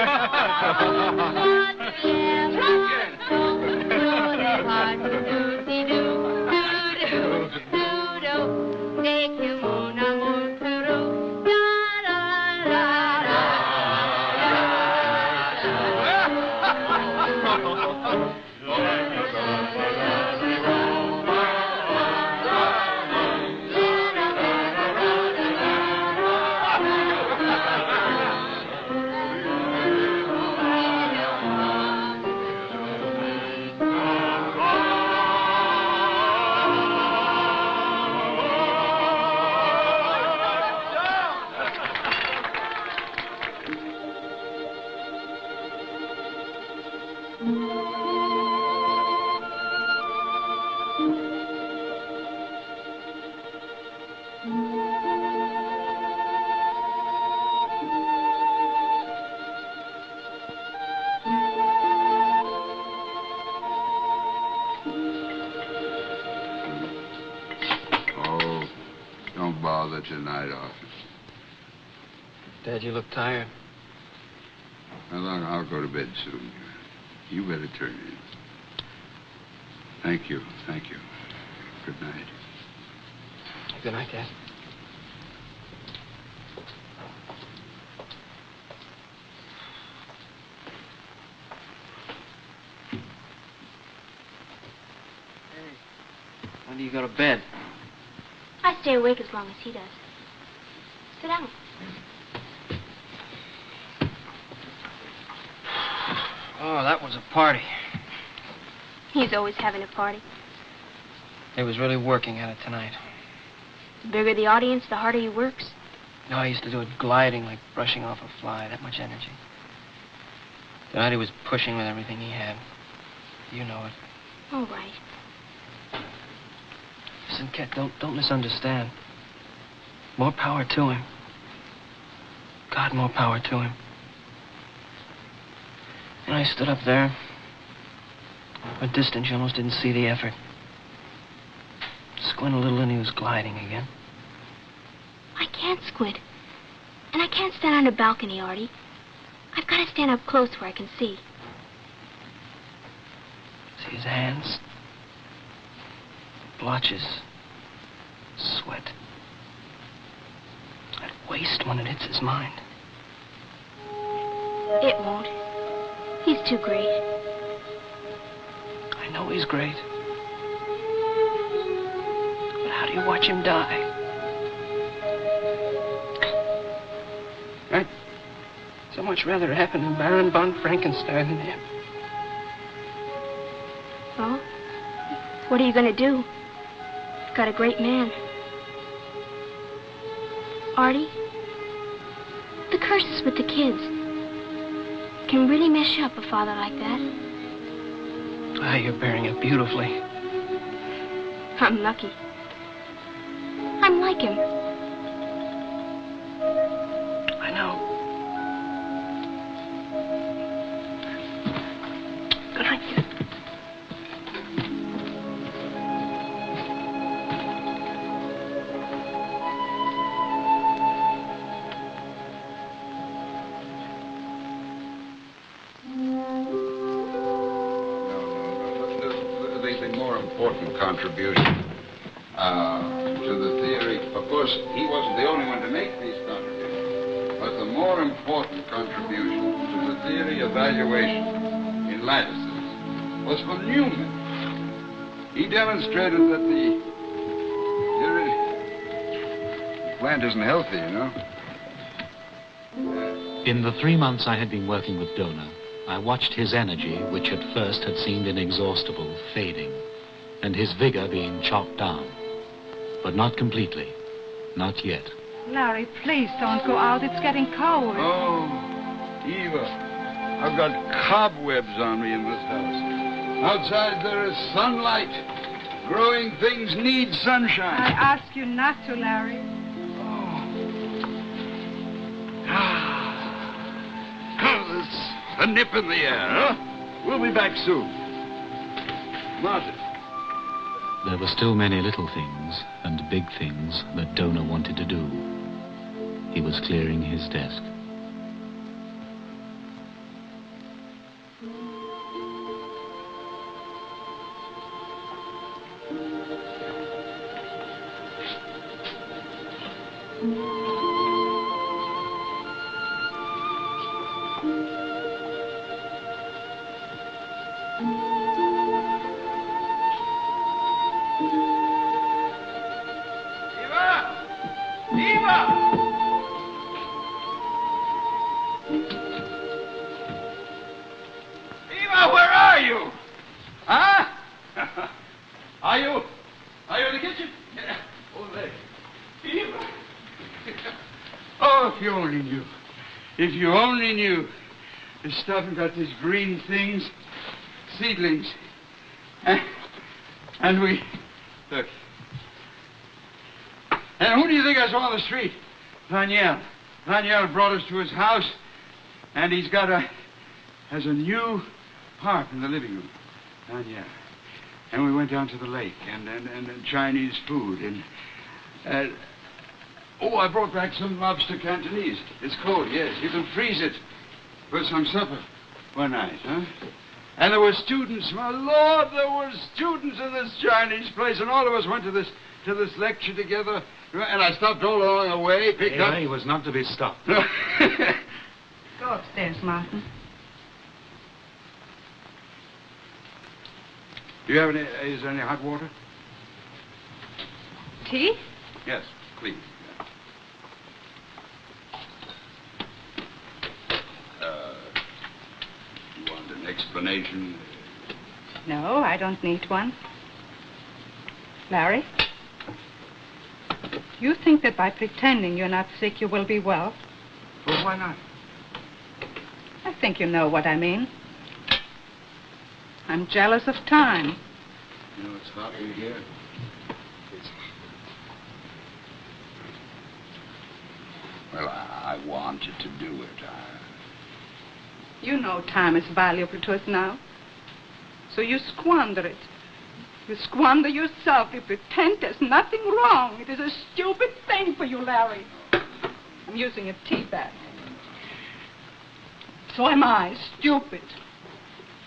Don't bother tonight, officer. Dad, you look tired. Well, I'll go to bed soon. You better turn in. Thank you. Good night. Good night, Dad. When do you go to bed? I stay awake as long as he does. Sit down. Oh, that was a party. He's always having a party. He was really working at it tonight. The bigger the audience, the harder he works. No, I used to do it gliding, like brushing off a fly, that much energy. Tonight he was pushing with everything he had. You know it. All right. Listen, Kat, don't misunderstand. More power to him. God, more power to him. And I stood up there. From a distance, you almost didn't see the effort. Squint a little and he was gliding again. I can't squint. And I can't stand on a balcony, Artie. I've got to stand up close where I can see. See his hands? Blotches. Sweat. That waste when it hits his mind. It won't. He's too great. I know he's great. But how do you watch him die? I'd so much rather it happen to Baron von Frankenstein than him. Well, what are you going to do? You've got a great man. Artie, the curses with the kids can really mess up a father like that. Ah, you're bearing it beautifully. I'm lucky. I'm like him. I know. Good night, kid. important contribution to the theory. Of course, he wasn't the only one to make these contributions, but the more important contribution to the theory of valuation in lattices was from Newman. He demonstrated that the plant isn't healthy, you know. In the 3 months I had been working with Donor, I watched his energy, which at first had seemed inexhaustible, fading, and his vigor being chopped down. But not completely. Not yet. Larry, please don't go out. It's getting cold. Oh, Eva, I've got cobwebs on me in this house. Outside there is sunlight. Growing things need sunshine. I ask you not to, Larry. There's a nip in the air, huh? We'll be back soon. Martin. There were still many little things and big things that Donor wanted to do. He was clearing his desk. Are you in the kitchen? Over there. Eva. Oh, if you only knew. If you only knew. This stuff got these green things, seedlings. And we... Look. And who do you think I saw on the street? Daniel. Daniel brought us to his house, and he's got has a new park in the living room. Daniel. And we went down to the lake, and Chinese food, and oh, I brought back some lobster Cantonese. It's cold, yes. You can freeze it for some supper one night, huh? And there were students, my Lord, there were students in this Chinese place, and all of us went to this lecture together, and I stopped all along the way, picked up... He was not to be stopped. Go upstairs, Martin. Do you have any... Is there any hot water? Tea? Yes, please. You want an explanation? No, I don't need one. Larry? You think that by pretending you're not sick, you will be well? Well, why not? I think you know what I mean. I'm jealous of time. You know, it's hot in here. Well, I want you to do it. You know time is valuable to us now. So you squander it. You squander yourself. You pretend there's nothing wrong. It is a stupid thing for you, Larry. I'm using a tea bag. So am I, stupid.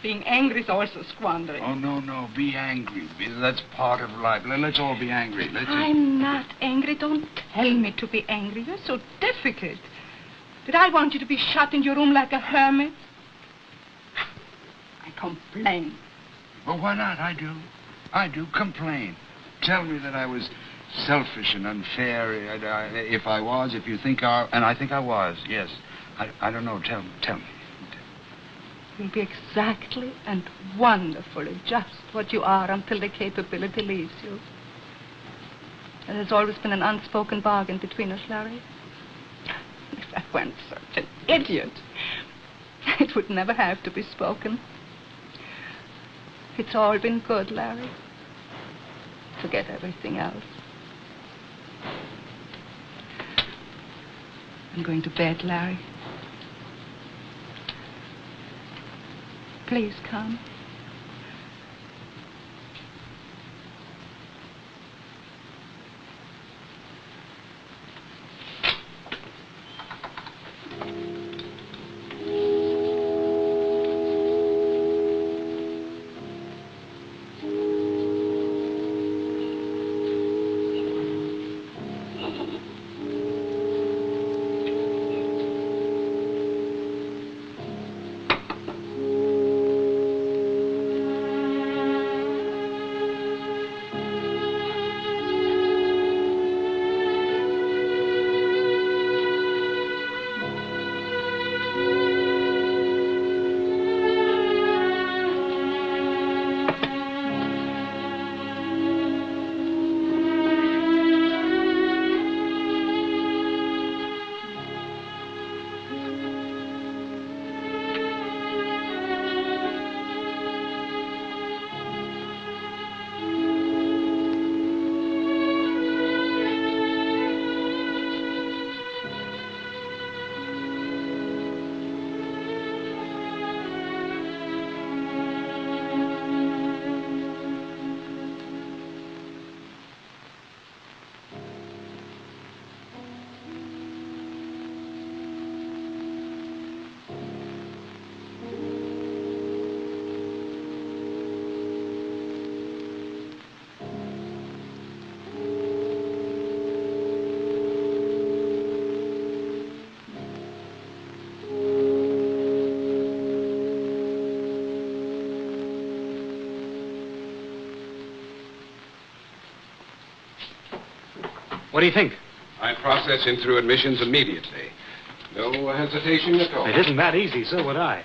Being angry is also squandering. Oh, no. Be angry. That's part of life. Let's all be angry. I'm not angry. Don't tell me to be angry. You're so difficult. Did I want you to be shut in your room like a hermit? I complain. Well, why not? I do complain. Tell me that I was selfish and unfair. If I was, if you think and I think I was, yes. I don't know. Tell me. You'll be exactly and wonderfully just what you are until the capability leaves you. There has always been an unspoken bargain between us, Larry. If I weren't such an idiot, it would never have to be spoken. It's all been good, Larry. Forget everything else. I'm going to bed, Larry. Please come. What do you think? I process him through admissions immediately. No hesitation at all. It isn't that easy, so would I.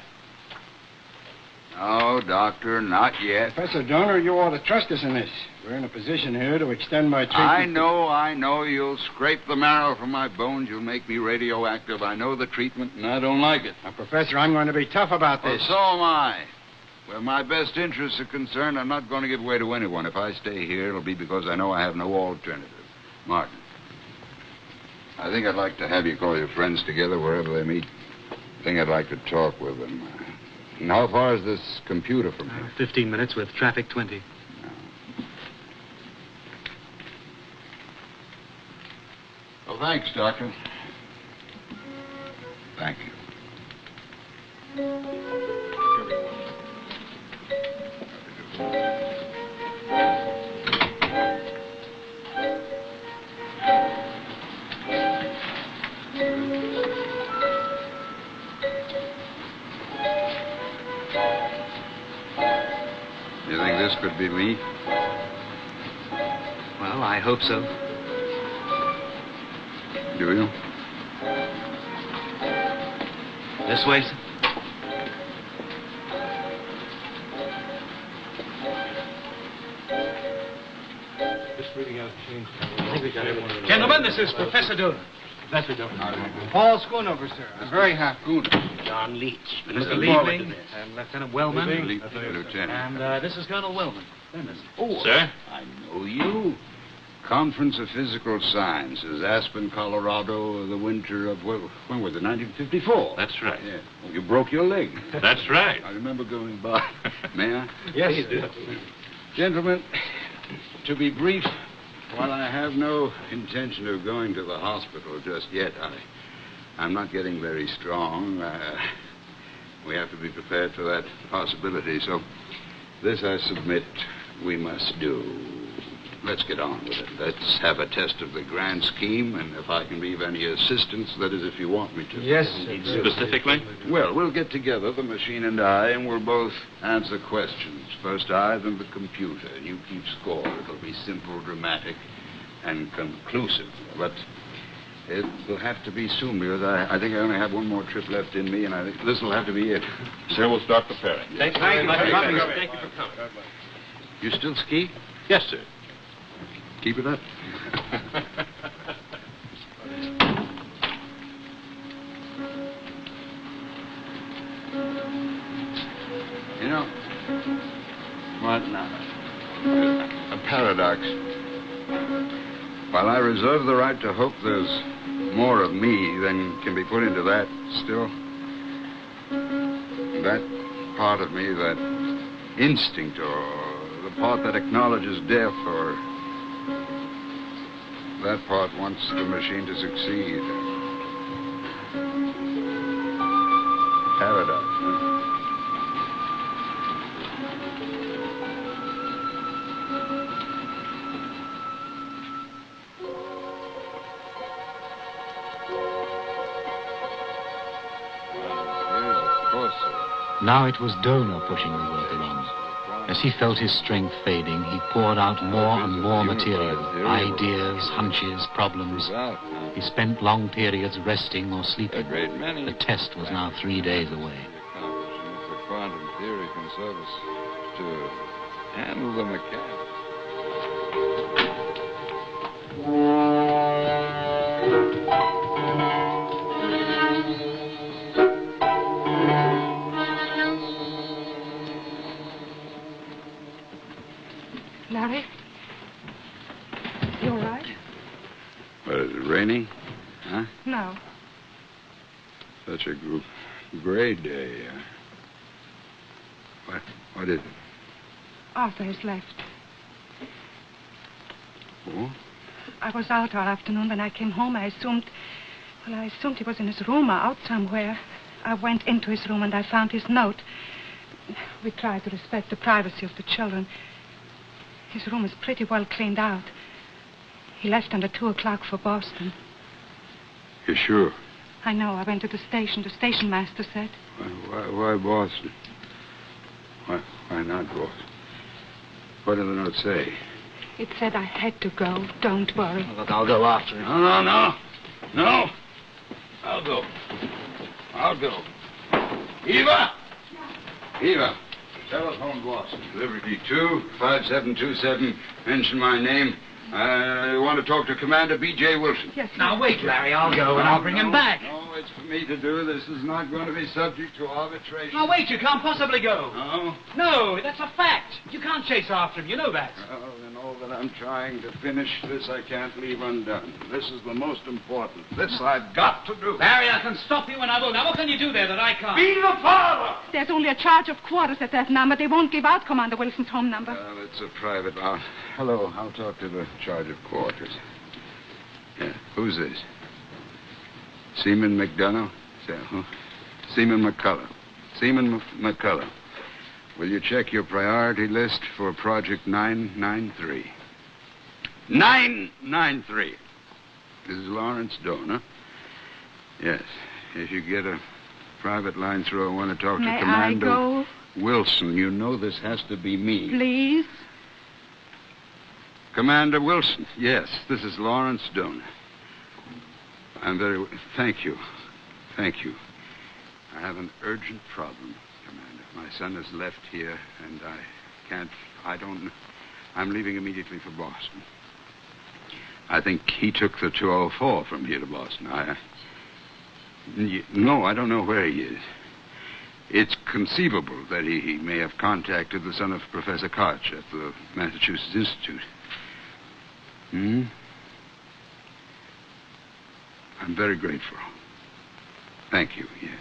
No, Doctor, not yet. Professor Donner, you ought to trust us in this. We're in a position here to extend my treatment. I know. You'll scrape the marrow from my bones. You'll make me radioactive. I know the treatment, and I don't like it. Now, Professor, I'm going to be tough about this. Well, so am I. Where my best interests are concerned, I'm not going to give way to anyone. If I stay here, it'll be because I know I have no alternative. Martin, I think I'd like to have you call your friends together wherever they meet. I think I'd like to talk with them. And how far is this computer from here? 15 minutes with traffic 20. Well, thanks, Doctor. Thank you. You think this could be me? Well, I hope so. Do you? This way, sir? Just reading out change. I think we got everyone. Gentlemen, this is Professor Donner. Professor Donner. Paul Schoonover, sir. I'm very happy. John Leach. Mr. Leibling and Lieutenant Wellman. Lieutenant. And this is Colonel Wellman. Oh, Sir? I know you. Conference of Physical Sciences, Aspen, Colorado, the winter of, well, when was it, 1954? That's right. Yeah. Well, you broke your leg. That's right. I remember going by. May I? Yes, you do. Gentlemen, to be brief, while I have no intention of going to the hospital just yet, I'm not getting very strong. We have to be prepared for that possibility. So this, I submit, we must do. Let's get on with it. Let's have a test of the grand scheme, and if I can be of any assistance, that is, if you want me to. Yes, Specifically? Well, we'll get together, the machine and I, and we'll both answer questions. First I, then the computer. And you keep score. It'll be simple, dramatic, and conclusive. But it will have to be soon, because I think I only have one more trip left in me, and I think this will have to be it. So we'll start preparing. Thank you very much for coming. Thank you for coming. You still ski? Yes, sir. Keep it up. You know, what now? A paradox. While I reserve the right to hope there's more of me than can be put into that, still, that part of me, that instinct, or the part that acknowledges death, or that part wants the machine to succeed. Paradox, huh? Now it was Donor pushing the work along. As he felt his strength fading, he poured out more and more material, ideas, hunches, problems. He spent long periods resting or sleeping. The test was now 3 days away. The quantum theory can serve us to handle the mechanics. Larry? You all right? What, is it raining? Huh? No. Such a gray day. What is it? Arthur has left. Oh? I was out all afternoon. When I came home, I assumed he was in his room or out somewhere. I went into his room and I found his note. We tried to respect the privacy of the children. His room is pretty well cleaned out. He left under 2 o'clock for Boston. You sure? I know. I went to the station. The station master said. Why Boston? Why not Boston? What did the note say? It said I had to go. Don't worry. Look, I'll go after him. No. I'll go. Eva! Eva, telephone Boston. Liberty 25727. Mention my name. I want to talk to Commander B.J. Wilson. Yes. Now, wait, Larry. I'll go and I'll bring him back. No, it's for me to do. This is not going to be subject to arbitration. Now, wait. You can't possibly go. No? No, that's a fact. You can't chase after him. You know that. Well, then all that I'm trying to finish, this I can't leave undone. This is the most important. This I've got to do. Larry, I can stop you and I will. Now, what can you do there that I can't? Be the father! There's only a charge of quarters at that number. They won't give out Commander Wilson's home number. Well, it's a private. Hello, I'll talk to the charge of quarters. Yeah, who's this? Seaman McDonough? Seaman McCullough. Seaman McCullough. Will you check your priority list for Project 993? 993. This is Lawrence Donor. Yes. If you get a private line through, I want to talk to Commander I go? Wilson. You know this has to be me. Please? Commander Wilson. Yes, this is Lawrence Donor. Thank you. Thank you. I have an urgent problem, Commander. My son has left here, and I'm leaving immediately for Boston. I think he took the 204 from here to Boston. No, I don't know where he is. It's conceivable that he may have contacted the son of Professor Koch at the Massachusetts Institute. I'm very grateful. Thank you, yes.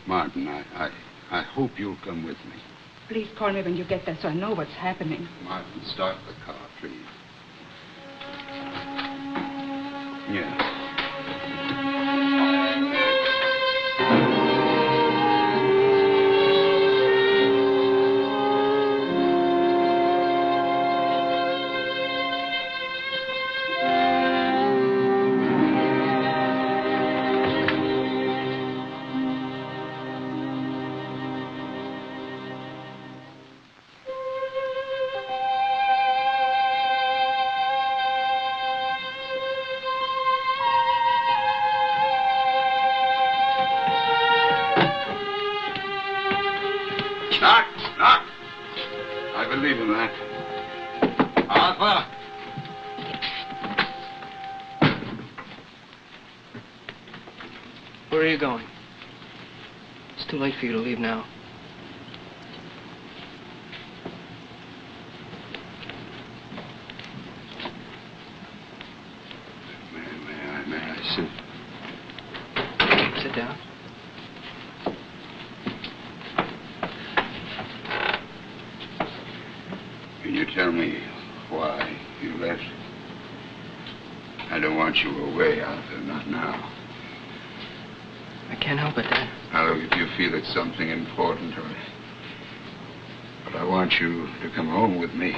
Martin, I hope you'll come with me. Please call me when you get there so I know what's happening. Martin, start the car, please. Yes. Knock. I believe in that. Arthur. Where are you going? It's too late for you to leave now. May I sit? Sit down. Can you tell me why you left? I don't want you away, Arthur, not now. I can't help it, Dad. Now, look, if you feel it's something important, but I want you to come home with me.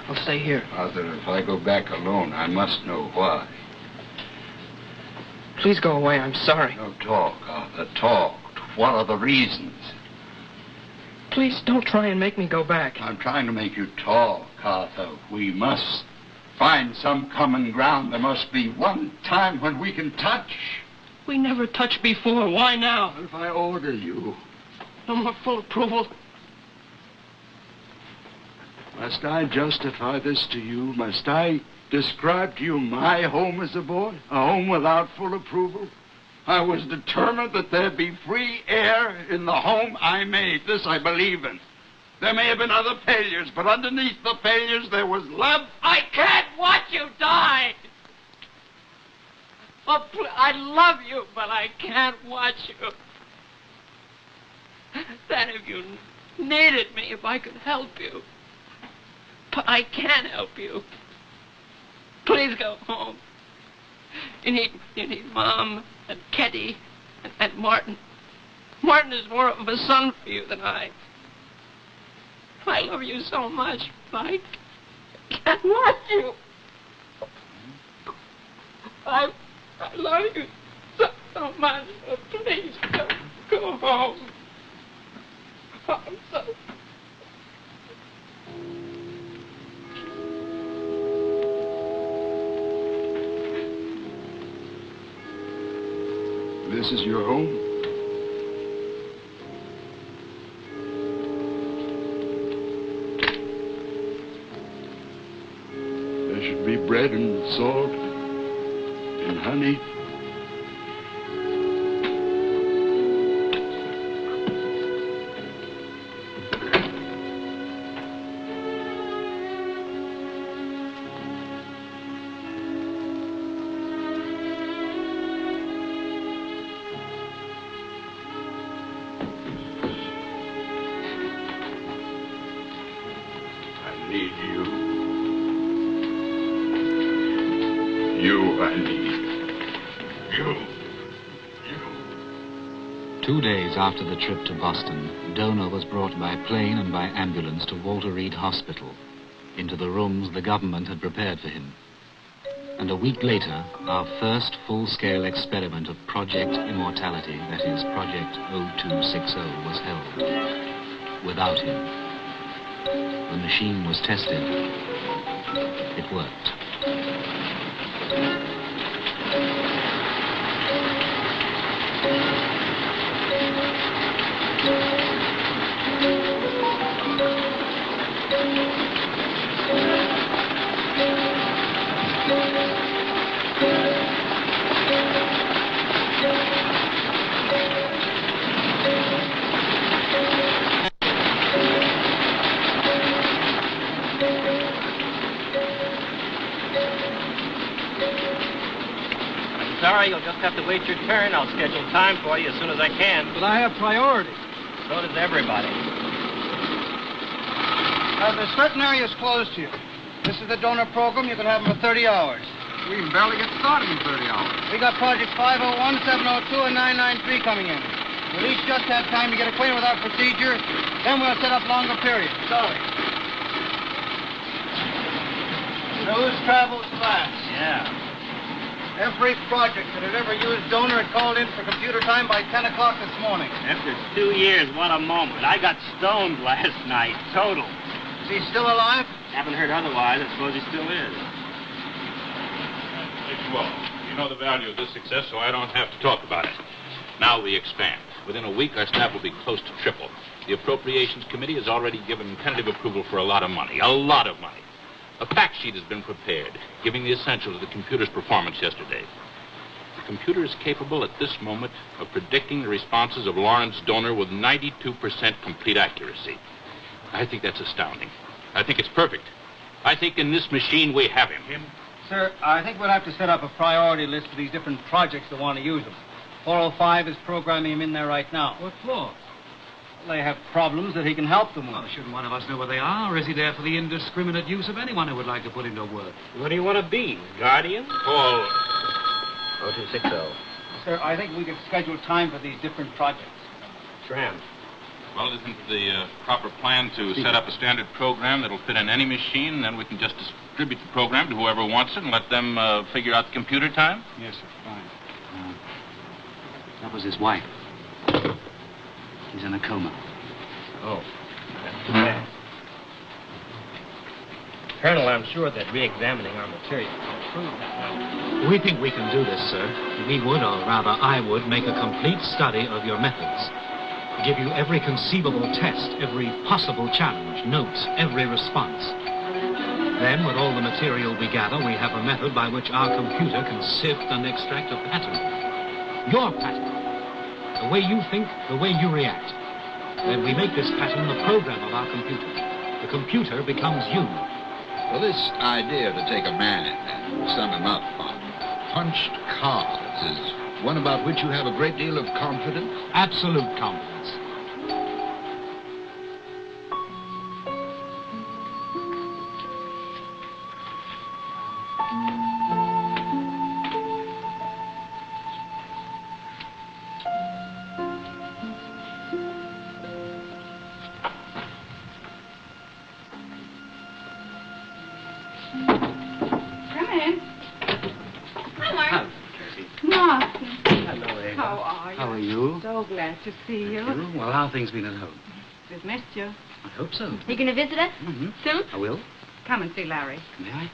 I'll stay here. Arthur, if I go back alone, I must know why. Please go away. I'm sorry. No, talk, Arthur, talk. What are the reasons? Please don't try and make me go back. I'm trying to make you talk, Arthur. We must find some common ground. There must be one time when we can touch. We never touched before. Why now? What if I order you? No more full approval. Must I justify this to you? Must I describe to you my home as a boy? A home without full approval? I was determined that there be free air in the home I made. This I believe in. There may have been other failures, but underneath the failures there was love. I can't watch you die. Oh, I love you, but I can't watch you. That if you needed me, if I could help you. But I can't help you. Please go home. You need Mom and Ketty and Martin. Martin is more of a son for you than I. I love you so much, but I can't watch you. I love you so much. Please go home. I'm so this is your home? There should be bread and salt and honey. I need. You. 2 days after the trip to Boston, Donor was brought by plane and by ambulance to Walter Reed Hospital, into the rooms the government had prepared for him. And a week later, our first full-scale experiment of Project Immortality, that is, Project 0260, was held. Without him. The machine was tested. It worked. Sorry, you'll just have to wait your turn. I'll schedule time for you as soon as I can. But I have priority. So does everybody. There's certain areas closed to you. This is the donor program. You can have them for 30 hours. We can barely get started in 30 hours. We got projects 501, 702, and 993 coming in. We'll each just have time to get acquainted with our procedure. Then we'll set up longer periods. Sorry. News travels fast. Yeah. Every project that had ever used donor had called in for computer time by 10 o'clock this morning. After 2 years, what a moment. I got stoned last night. Total. Is he still alive? Haven't heard otherwise. I suppose he still is. Well, you know the value of this success, so I don't have to talk about it. Now we expand. Within a week, our staff will be close to triple. The Appropriations Committee has already given tentative approval for a lot of money. A lot of money. A fact sheet has been prepared, giving the essentials of the computer's performance yesterday. The computer is capable at this moment of predicting the responses of Lawrence Donor with 92% complete accuracy. I think that's astounding. I think it's perfect. I think in this machine we have him. Sir, I think we'll have to set up a priority list for these different projects that want to use them. 405 is programming him in there right now. What for? They have problems that he can help them with. Well, shouldn't one of us know where they are, or is he there for the indiscriminate use of anyone who would like to put him to work? What do you want to be? Guardian? Paul. 0260. Sir, I think we could schedule time for these different projects. Tram. Well, isn't the proper plan to set up a standard program that'll fit in any machine, and then we can just distribute the program to whoever wants it and let them figure out the computer time? Yes, sir. Fine. That was his wife. He's in a coma. Oh. That's too bad. Colonel, I'm sure that re-examining our material will prove that. We think we can do this, sir. We would, or rather I would, make a complete study of your methods. Give you every conceivable test, every possible challenge, notes, every response. Then, with all the material we gather, we have a method by which our computer can sift and extract a pattern. Your pattern. The way you think, the way you react. Then we make this pattern the program of our computer. The computer becomes you. Well, this idea to take a man and sum him up on punched cards is one about which you have a great deal of confidence? Absolute confidence. So glad to see you. Well, how have things been at home? We've missed you. I hope so. You going to visit us? Mm-hmm. Soon? I will. Come and see Larry. May I?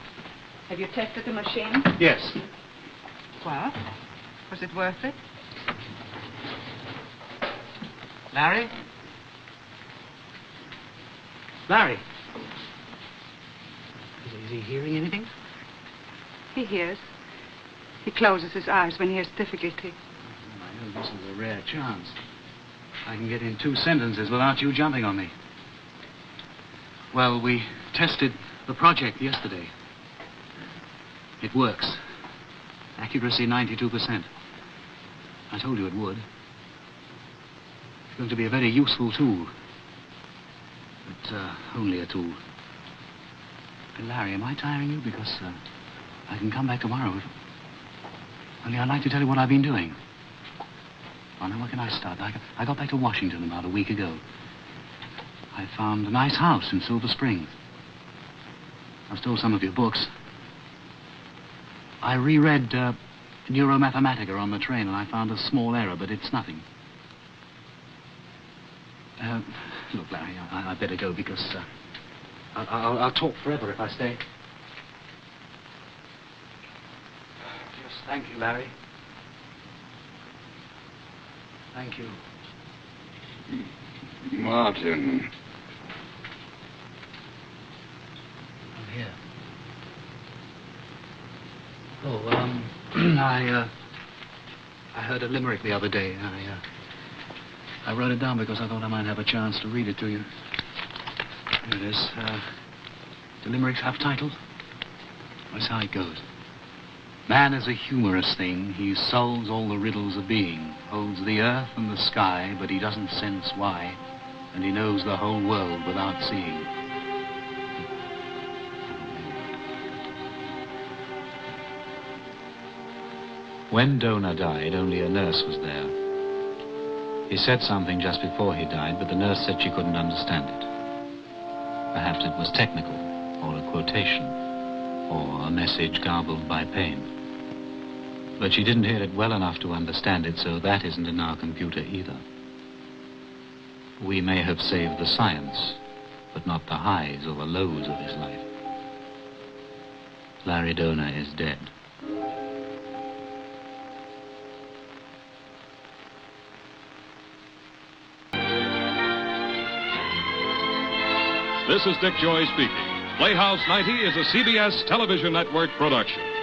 Have you tested the machine? Yes. Well, was it worth it? Larry? Larry? Is he hearing anything? He hears. He closes his eyes when he has difficulty. I know this is a rare chance. I can get in 2 sentences without you jumping on me. Well, we tested the project yesterday. It works. Accuracy 92%. I told you it would. It's going to be a very useful tool. But only a tool. Larry, am I tiring you? Because I can come back tomorrow. Only I'd like to tell you what I've been doing. Oh, now, where can I start? I got back to Washington about a week ago. I found a nice house in Silver Springs. I stole some of your books. I reread Neuromathematica on the train, and I found a small error, but it's nothing. Look, Larry, I better go because I'll talk forever if I stay. Yes, thank you, Larry. Thank you. Martin. I'm here. Oh, I heard a limerick the other day. I wrote it down because I thought I might have a chance to read it to you. Here it is. The limerick's half-titled. That's how it goes. Man is a humorous thing. He solves all the riddles of being. Holds the earth and the sky, but he doesn't sense why. And he knows the whole world without seeing. When Donor died, only a nurse was there. He said something just before he died, but the nurse said she couldn't understand it. Perhaps it was technical, or a quotation, or a message garbled by pain. But she didn't hear it well enough to understand it, so that isn't in our computer either. We may have saved the science, but not the highs or the lows of his life. Larry Donor is dead. This is Dick Joy speaking. Playhouse 90 is a CBS television network production.